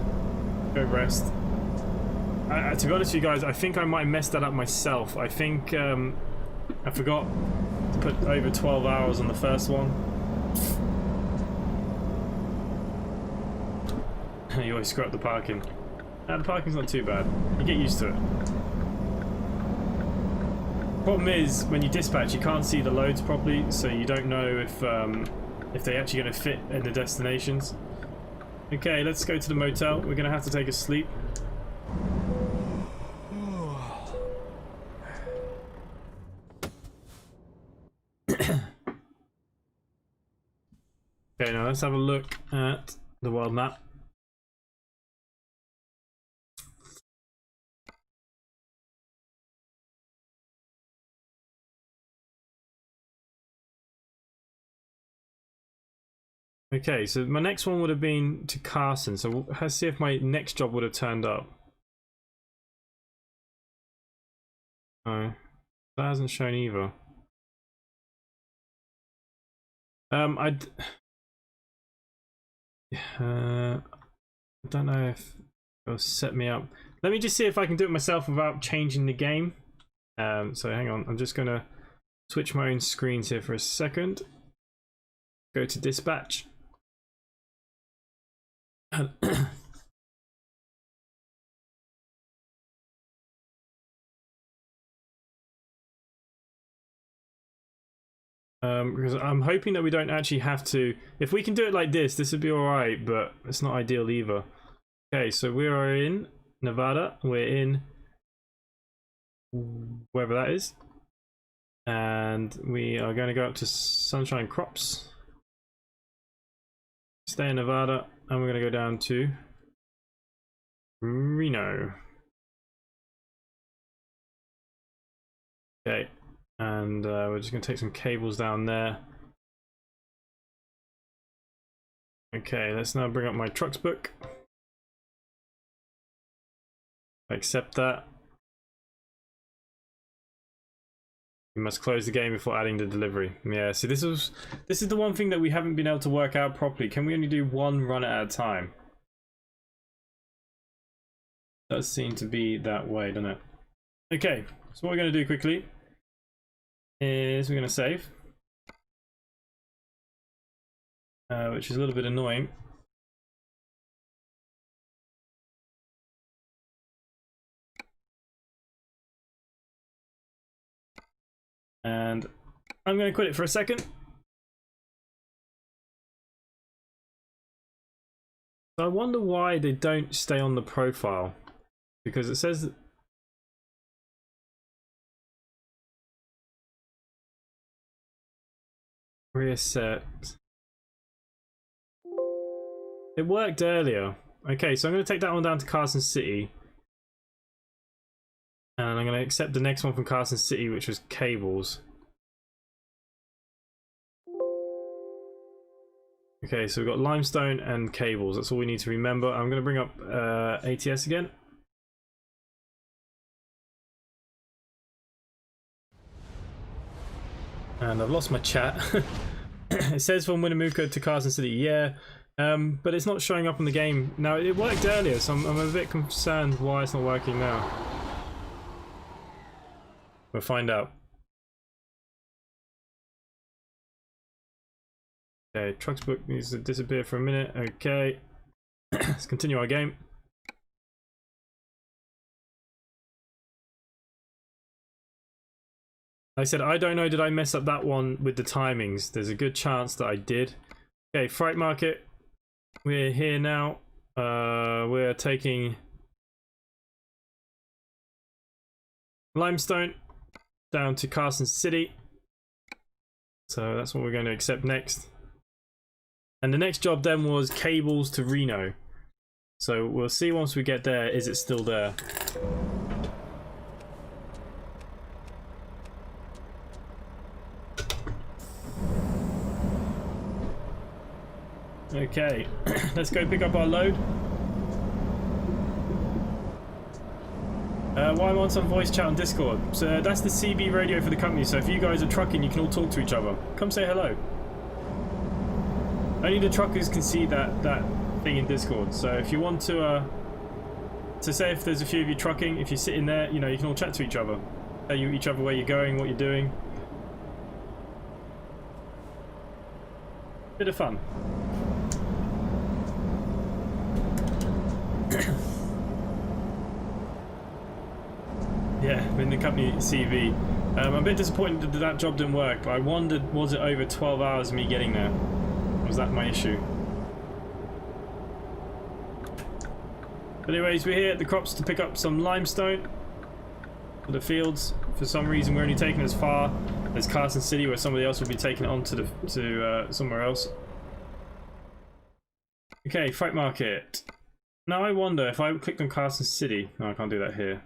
Go rest. To be honest with you guys, I think I might have messed that up myself. I think I forgot to put over 12 hours on the first one. You always screw up the parking. The parking's not too bad. You get used to it. Problem is, when you dispatch, you can't see the loads properly, so you don't know if they're actually going to fit in the destinations. Okay, let's go to the motel. We're going to have to take a sleep. Okay, now let's have a look at the world map. Okay, so my next one would have been to Carson, so let's see if my next job would have turned up. No, that hasn't shown either. I don't know if it'll set me up. Let me just see if I can do it myself without changing the game. So hang on, I'm just gonna switch my own screens here for a second. Go to dispatch. Because I'm hoping that we don't actually have to. If we can do it like this would be alright, but it's not ideal either. Okay, so we are in Nevada. We're in wherever that is. And we are going to go up to Sunshine Crops. Stay in Nevada. And we're going to go down to Reno. Okay. And we're just going to take some cables down there. Okay, let's now bring up my trucks book. Accept that. You must close the game before adding the delivery. Yeah, see, this is the one thing that we haven't been able to work out properly. Can we only do one run at a time? Does seem to be that way, doesn't it? Okay, so what we're going to do quickly is we're going to save, which is a little bit annoying. And I'm going to quit it for a second. So I wonder why they don't stay on the profile, because it says reset. It worked earlier. Okay, so I'm going to take that one down to Carson City. And I'm going to accept the next one from Carson City, which was cables. Okay, so we've got limestone and cables. That's all we need to remember. I'm going to bring up ATS again. And I've lost my chat. It says from Winnemucca to Carson City, yeah. But it's not showing up on the game. Now, it worked earlier, so I'm a bit concerned why it's not working now. We'll find out. Okay, trucks book needs to disappear for a minute. Okay. Let's continue our game. Like I said, I don't know, did I mess up that one with the timings? There's a good chance that I did. Okay, freight market. We're here now. We're taking limestone down to Carson City. So that's what we're going to accept next. And the next job then was cables to Reno. So we'll see once we get there, is it still there? Okay, let's go pick up our load. Why want some voice chat on Discord? So that's the CB radio for the company, so if you guys are trucking, you can all talk to each other. Come say hello. Only the truckers can see that thing in Discord, so if you want to say if there's a few of you trucking, if you're sitting there, you know, you can all chat to each other. Tell you each other where you're going, what you're doing. Bit of fun. Yeah, I'm in the company CV. I'm a bit disappointed that job didn't work, but I wondered, was it over 12 hours of me getting there? Was that my issue? But anyways, we're here at the crops to pick up some limestone for the fields. For some reason, we're only taking as far as Carson City, where somebody else will be taking it on to somewhere else. Okay, freight market. Now I wonder if I clicked on Carson City. No, I can't do that here.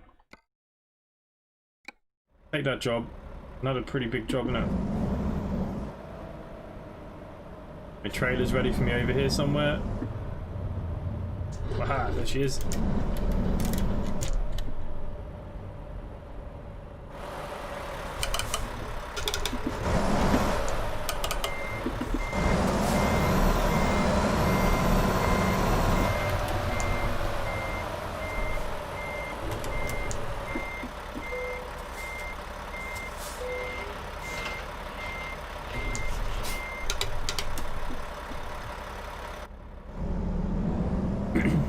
Take that job. Another pretty big job, isn't it? My trailer's ready for me over here somewhere. Aha, there she is.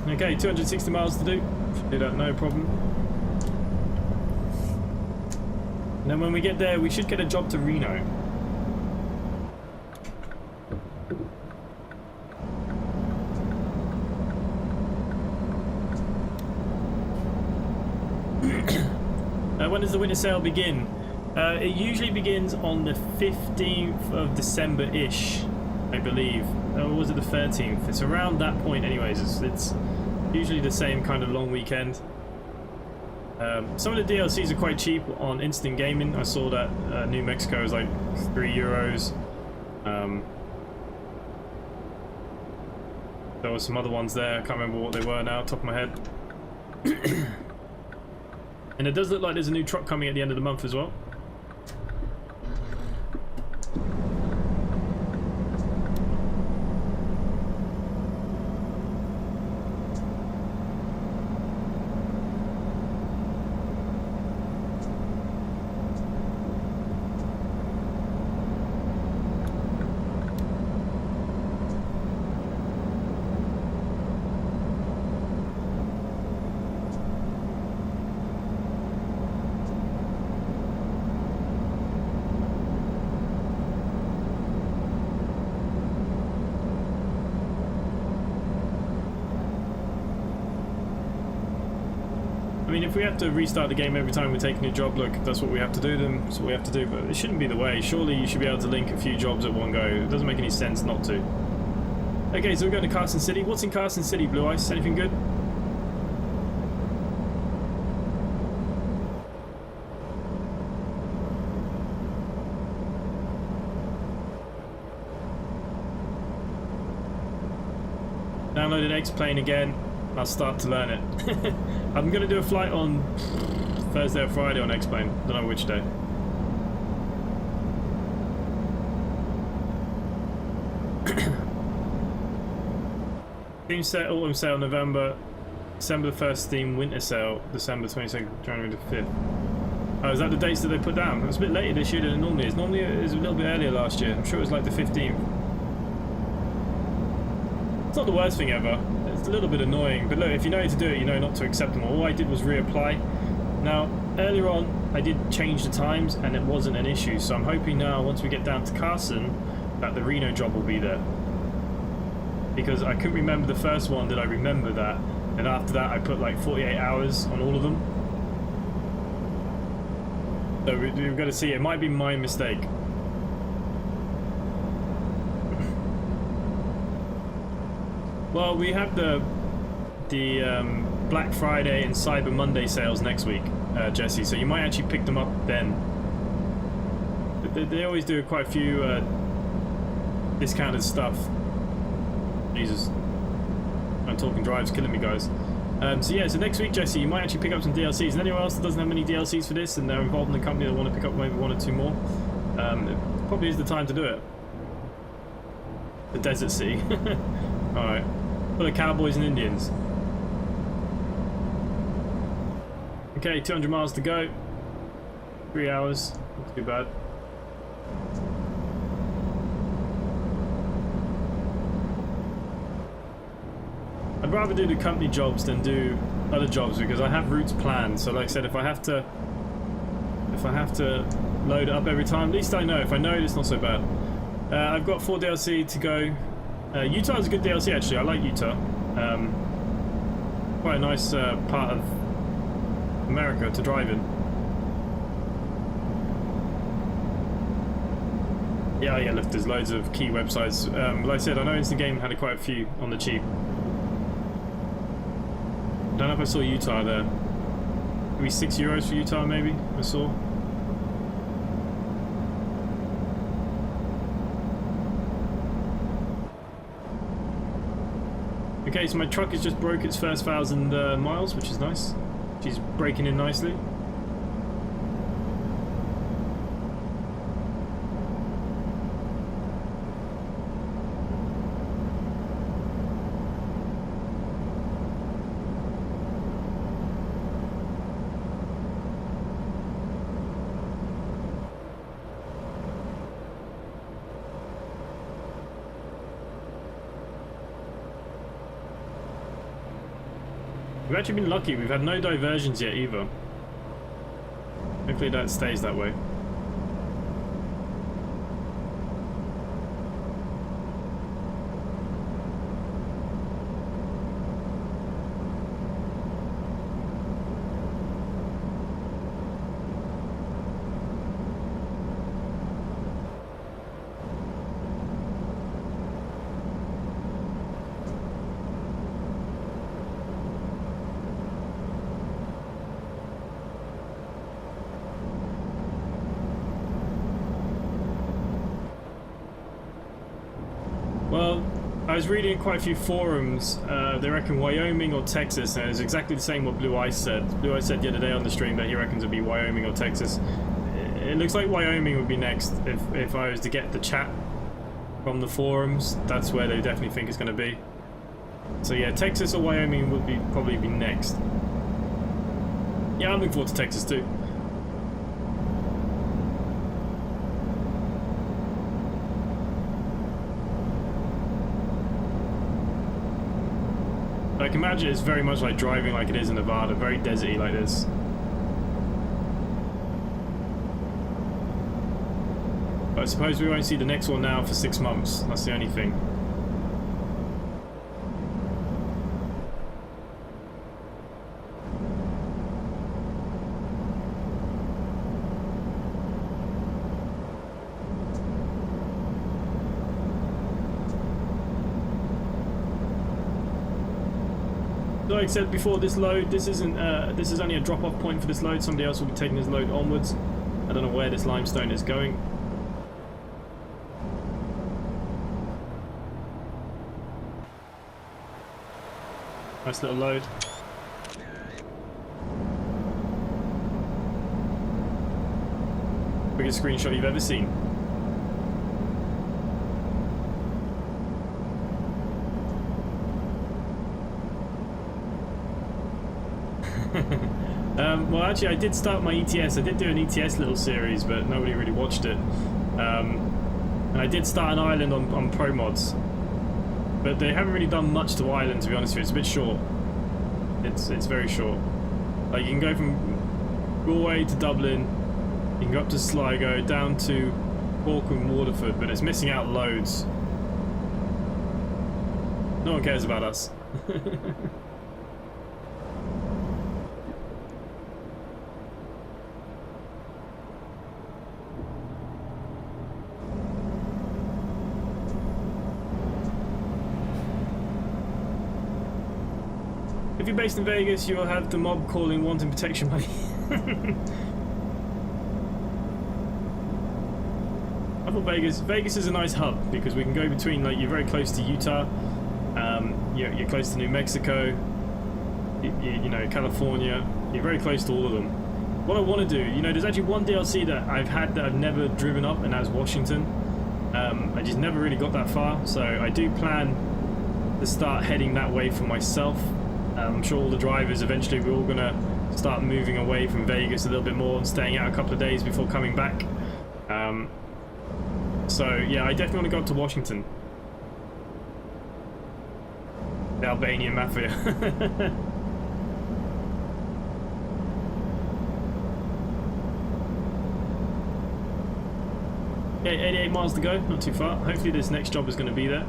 Okay, 260 miles to do. Should do that, no problem. And then when we get there, we should get a job to Reno. When does the winter sale begin? It usually begins on the 15th of December-ish, I believe. Or was it the 13th? It's around that point anyways. It's usually the same kind of long weekend. Some of the DLCs are quite cheap on Instant Gaming. I saw that New Mexico is like €3. There were some other ones there. I can't remember what they were now, top of my head. And it does look like there's a new truck coming at the end of the month as well. I mean, if we have to restart the game every time we take a new job, look, if that's what we have to do, then that's what we have to do, but it shouldn't be the way. Surely you should be able to link a few jobs at one go. It doesn't make any sense not to. Okay, so we're going to Carson City. What's in Carson City, Blue Ice? Anything good? Downloaded X-Plane again. I'll start to learn it. I'm going to do a flight on Thursday or Friday on X-Plane. Don't know which day. Steam set, autumn sale November, December the 1st Steam winter sale, December 22nd, January the 5th. Oh, is that the dates that they put down? It's a bit later this year than it normally is. Normally it was a little bit earlier last year. I'm sure it was like the 15th. It's not the worst thing ever. It's a little bit annoying, but look, if you know how to do it, you know not to accept them. All I did was reapply. Now, earlier on, I did change the times, and it wasn't an issue. So I'm hoping now, once we get down to Carson, that the Reno job will be there. because I couldn't remember the first one. Did I remember that? And after that, I put like 48 hours on all of them. So we've got to see. It might be my mistake. Well, we have the Black Friday and Cyber Monday sales next week, Jesse. So you might actually pick them up then. They always do quite a few discounted stuff. Jesus, I'm talking drives, killing me, guys. So yeah, so next week, Jesse, you might actually pick up some DLCs. And anyone else that doesn't have many DLCs for this and they're involved in the company that want to pick up maybe 1 or 2 more, it probably is the time to do it. The Desert Sea. Alright. Full of cowboys and Indians. Okay, 200 miles to go. 3 hours. Not too bad. I'd rather do the company jobs than do other jobs because I have routes planned. So like I said, if I have to load it up every time, at least I know. If I know it, it's not so bad. I've got 4 DLC to go. Utah is a good DLC actually. I like Utah. Quite a nice part of America to drive in. Yeah, look, there's loads of key websites. Like I said, I know Instant Game had quite a few on the cheap. I don't know if I saw Utah there. Maybe €6 for Utah, maybe I saw. Okay, so my truck has just broke its first 1,000 miles, which is nice. She's breaking in nicely. We've actually been lucky, we've had no diversions yet either. Hopefully that stays that way. Well, I was reading quite a few forums. They reckon Wyoming or Texas, and it's exactly the same what Blue Ice said. Blue Ice said the other day on the stream that he reckons it'd be Wyoming or Texas. It looks like Wyoming would be next. If I was to get the chat from the forums, that's where they definitely think it's going to be. So yeah, Texas or Wyoming would probably be next. Yeah, I'm looking forward to Texas too. I can imagine it's very much like driving like it is in Nevada, very deserty like this. But I suppose we won't see the next one now for 6 months. That's the only thing. Like I said before, this load, this is only a drop-off point for this load. Somebody else will be taking this load onwards. I don't know where this limestone is going. Nice little load. Biggest screenshot you've ever seen. Well, actually, I did start my ETS. I did do an ETS little series, but nobody really watched it. And I did start an island on Pro Mods, but they haven't really done much to Ireland, to be honest with you. It's a bit short. It's very short. Like, you can go from Galway to Dublin, you can go up to Sligo, down to Cork and Waterford, but it's missing out loads. No one cares about us. If you're based in Vegas, you'll have the mob calling wanting protection money. I thought Vegas is a nice hub because we can go between, like, you're very close to Utah, you're close to New Mexico, you know, California, you're very close to all of them. What I want to do, you know, there's actually one DLC that I've had that I've never driven up, and that's Washington. I just never really got that far, so I do plan to start heading that way for myself. I'm sure all the drivers eventually we're all gonna start moving away from Vegas a little bit more and staying out a couple of days before coming back. So yeah, I definitely want to go up to Washington. The Albanian Mafia. Yeah, 88 miles to go, not too far. Hopefully this next job is going to be there.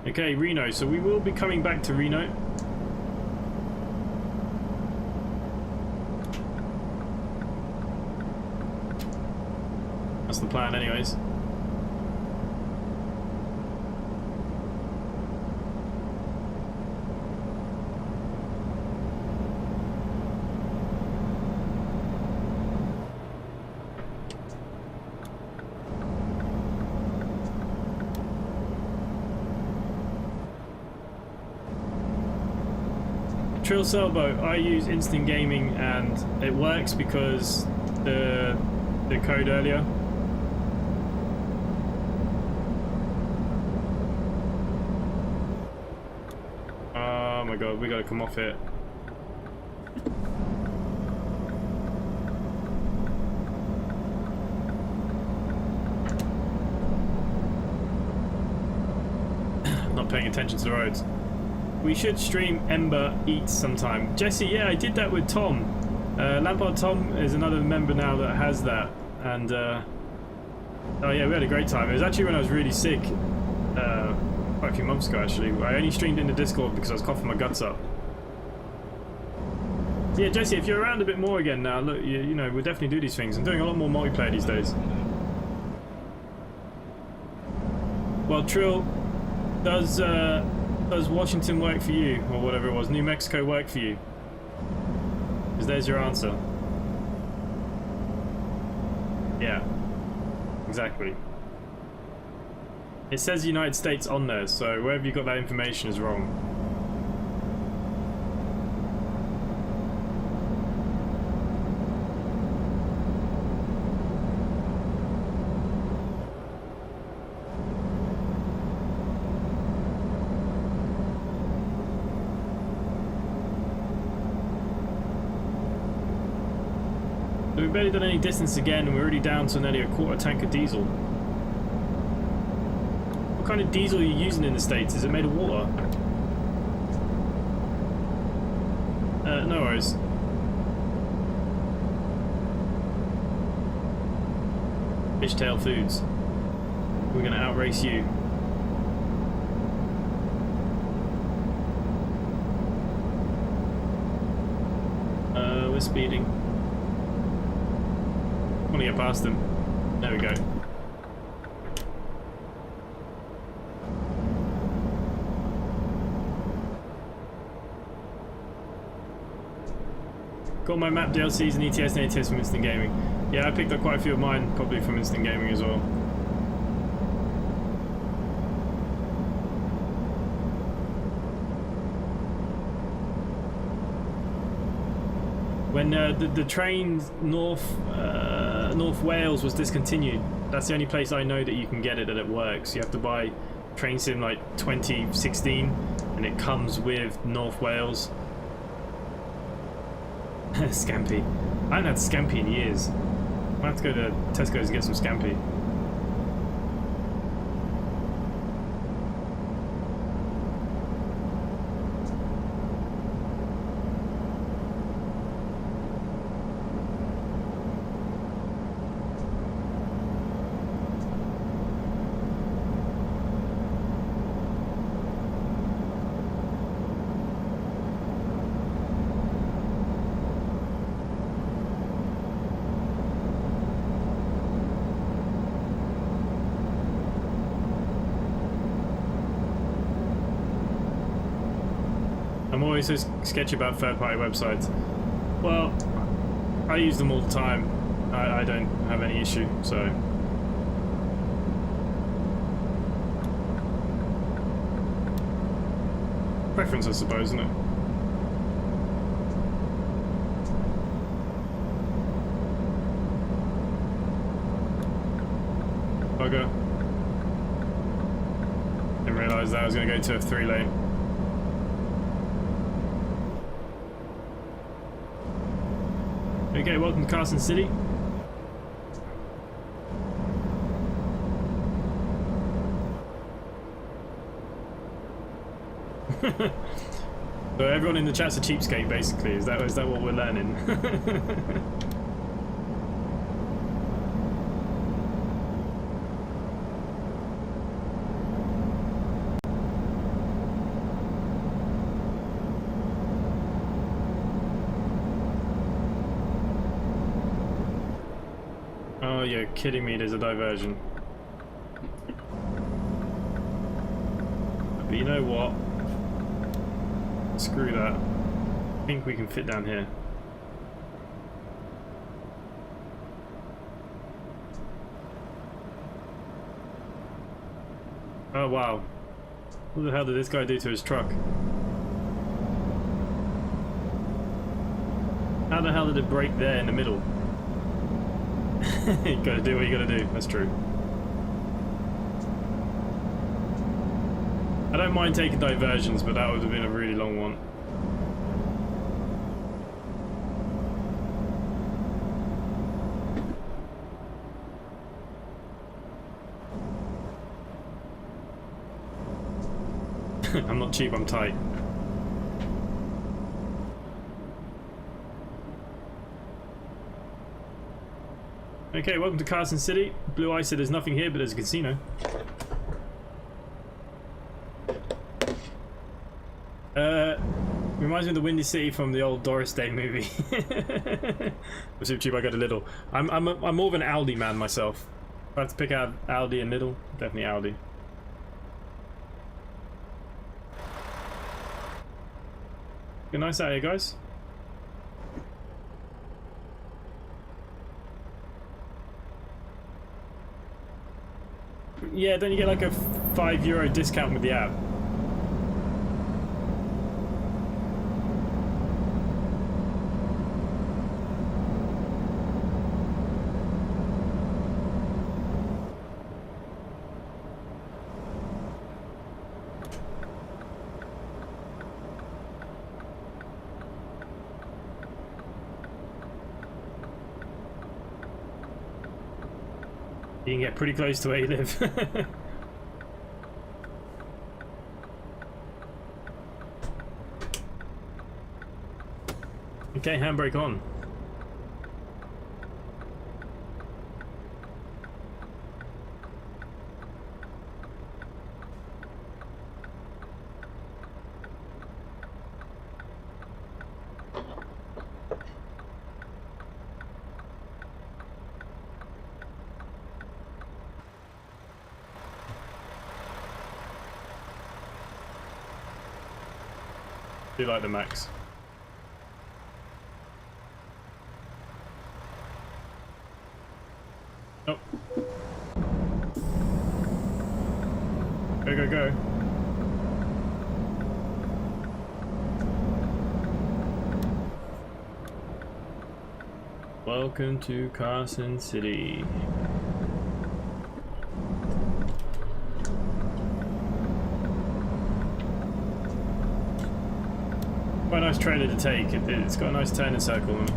Okay, Reno. So we will be coming back to Reno. That's the plan anyways. Trill Sailboat, I use Instant Gaming and it works because the code earlier. Oh my god, we gotta come off it. Not paying attention to the roads. We should stream Ember Eats sometime. Jesse, yeah, I did that with Tom. Lampard Tom is another member now that has that. And, oh yeah, we had a great time. It was actually when I was really sick, quite a few months ago actually. I only streamed in the Discord because I was coughing my guts up. Yeah, Jesse, if you're around a bit more again now, look, you know, we'll definitely do these things. I'm doing a lot more multiplayer these days. Well, Trill, does Washington work for you, or whatever it was? New Mexico work for you? Because there's your answer. Yeah, exactly. It says United States on there, so wherever you got that information is wrong. We've barely done any distance again, and we're already down to nearly a quarter tank of diesel. What kind of diesel are you using in the States? Is it made of water? No worries. Fishtail Foods. We're gonna outrace you. We're speeding. I want to get past them. There we go. Got my map DLCs and ETS and ATS from Instant Gaming. Yeah, I picked up quite a few of mine, probably from Instant Gaming as well. When the train North Wales was discontinued, that's the only place I know that you can get it, that it works. You have to buy Train Sim like 2016 and it comes with North Wales. Scampi. I haven't had Scampi in years. I have to go to Tesco's and get some Scampi. I'm always so sketchy about third-party websites. Well, I use them all the time. I don't have any issue, so. Preference, I suppose, isn't it? Bugger. Didn't realise that I was going to go to a 3-lane. Okay, welcome to Carson City. So everyone in the chat's a cheapskate, basically. Is that what we're learning? Oh, you're kidding me, there's a diversion. But you know what? Screw that. I think we can fit down here. Oh wow. What the hell did this guy do to his truck? How the hell did it break there in the middle? You gotta do what you gotta do, that's true. I don't mind taking diversions, but that would have been a really long one. I'm not cheap, I'm tight. Okay, welcome to Carson City. Blue Eye said there's nothing here, but there's a casino. Reminds me of the Windy City from the old Doris Day movie. I'm super cheap, I got a Lidl. I'm more of an Aldi man myself. If I have to pick out Aldi and Lidl, definitely Aldi. Good nice out here, guys. Yeah, then you get like a €5 discount with the app. You can get pretty close to where you live. Okay, handbrake on. Do like the Max. Oh. Go, go, go. Welcome to Carson City. Quite a nice trailer to take. It's got a nice turning circle on it.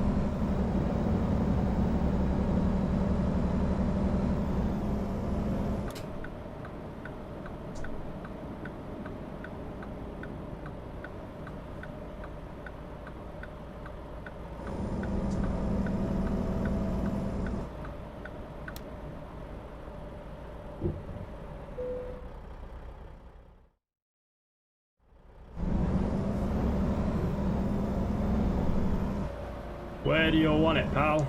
Where do you want it, pal?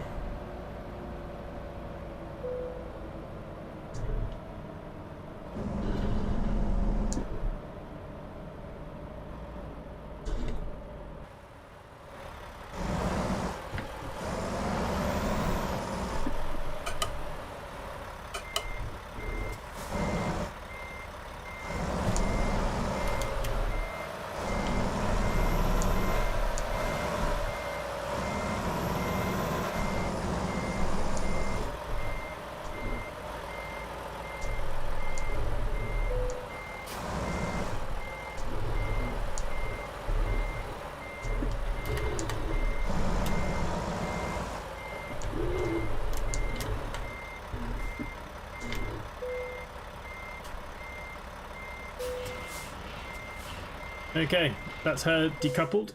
Okay, that's her decoupled.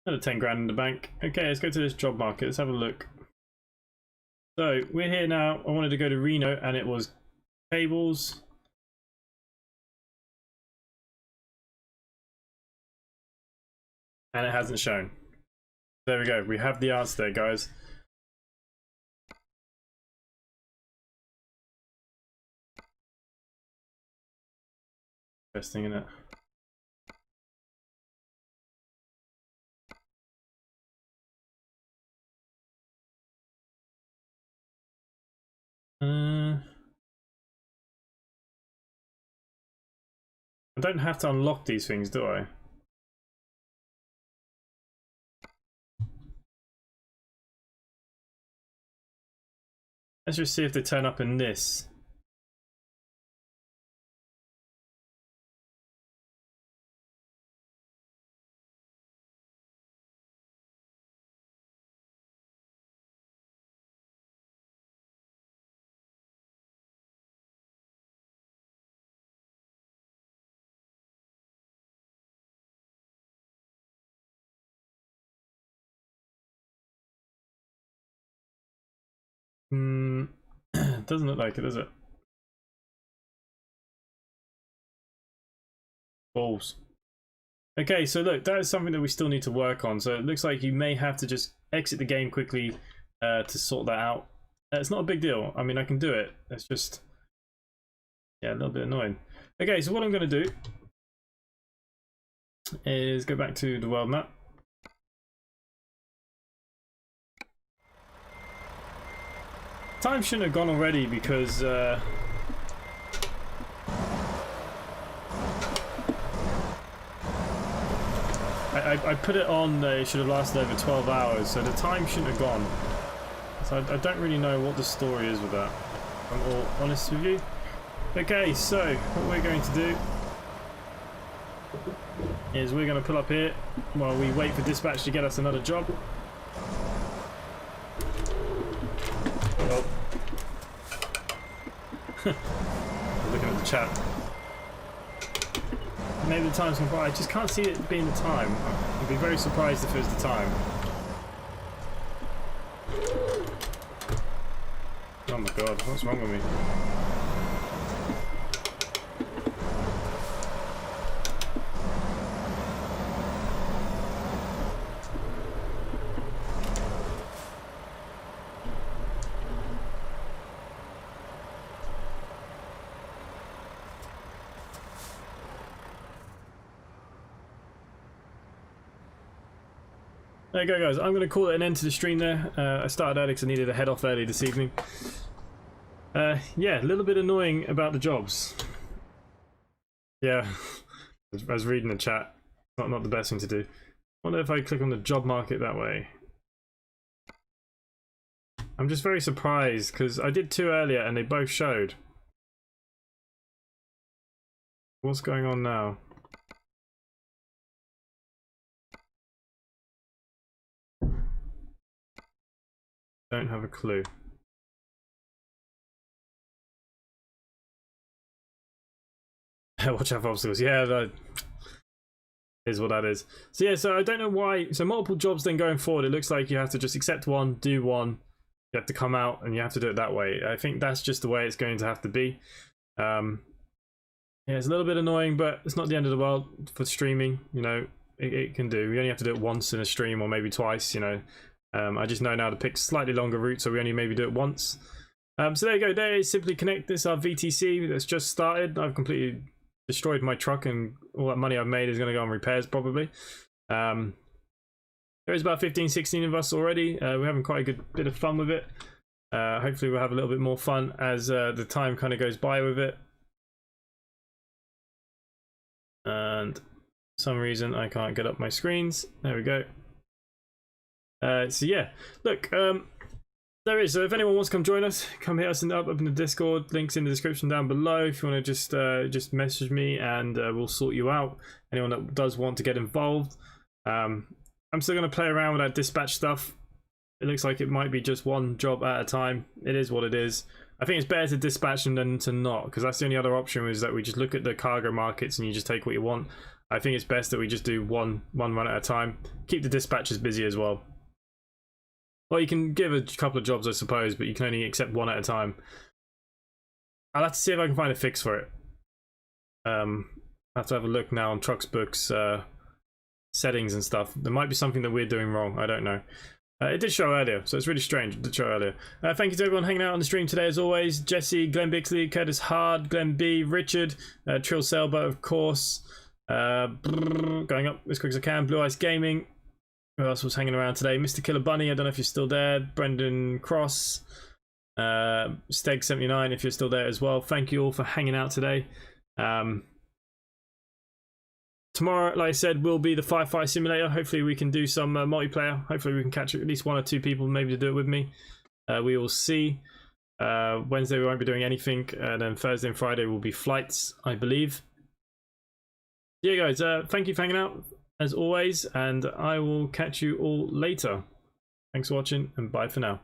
Another 10 grand in the bank. Okay, let's go to this job market. Let's have a look. So we're here now. I wanted to go to Reno and it was cables. And it hasn't shown. There we go. We have the answer there, guys. Interesting, isn't it? I don't have to unlock these things, do I? Let's just see if they turn up in this. Doesn't look like it, does it? Balls. Okay, so look, that is something that we still need to work on. So it looks like you may have to just exit the game quickly to sort that out. It's not a big deal. I mean, I can do it. It's just, yeah, a little bit annoying. Okay, so what I'm going to do is go back to the world map. Time shouldn't have gone already because I put it on, it should have lasted over 12 hours, so the time shouldn't have gone. So I don't really know what the story is with that, if I'm all honest with you. Okay, so what we're going to do is we're going to pull up here while we wait for dispatch to get us another job. Oh. Looking at the chat. Maybe the time's gone by. I just can't see it being the time. I'd be very surprised if it was the time. Oh my god, what's wrong with me? There you go, guys. I'm going to call it an end to the stream there. I started early because I needed to head off early this evening. Yeah, a little bit annoying about the jobs. Yeah, I was reading the chat. Not the best thing to do. I wonder if I click on the job market that way. I'm just very surprised because I did 2 earlier and they both showed. What's going on now? Don't have a clue. Watch out for obstacles. Yeah, that is what that is. So yeah, so I don't know why. So multiple jobs then going forward, it looks like you have to just accept one, do one. You have to come out and you have to do it that way. I think that's just the way it's going to have to be. Yeah, it's a little bit annoying, but it's not the end of the world for streaming. You know, it can do. We only have to do it once in a stream or maybe twice, you know. I just know now to pick slightly longer routes, so we only maybe do it once. So there you go. There is Simply Connect. This is our VTC that's just started. I've completely destroyed my truck, and all that money I've made is going to go on repairs probably. There is about 15-16 of us already. We're having quite a good bit of fun with it. Hopefully we'll have a little bit more fun as the time kind of goes by with it. And for some reason I can't get up my screens. There we go. So yeah, look, there is. So if anyone wants to come join us, come hit us up in the Discord. Links in the description down below. If you want to just message me and we'll sort you out. Anyone that does want to get involved, I'm still going to play around with that dispatch stuff. It looks like it might be just one job at a time. It is what it is. I think it's better to dispatch them than to not, because that's the only other option, is that we just look at the cargo markets and you just take what you want. I think it's best that we just do one run at a time. Keep the dispatchers busy as well. Well, you can give a couple of jobs, I suppose, but you can only accept one at a time. I'll have to see if I can find a fix for it. I have to have a look now on Trucks Books settings and stuff. There might be something that we're doing wrong. I don't know. It did show earlier, so it's really strange. It did show earlier. Thank you to everyone hanging out on the stream today, as always. Jesse, Glenn Bixley, Curtis Hard, Glenn B, Richard, Trill Sailboat, of course. Going up as quick as I can. Blue Ice Gaming. Who else was hanging around today? Mr. Killer Bunny, I don't know if you're still there. Brendan Cross. Steg79, if you're still there as well. Thank you all for hanging out today. Tomorrow, like I said, will be the Firefight Simulator. Hopefully we can do some multiplayer. Hopefully we can catch at least 1 or 2 people maybe to do it with me. We will see. Wednesday we won't be doing anything. And then Thursday and Friday will be flights, I believe. Yeah, guys, thank you for hanging out, as always. And I will catch you all later. Thanks for watching, and bye for now.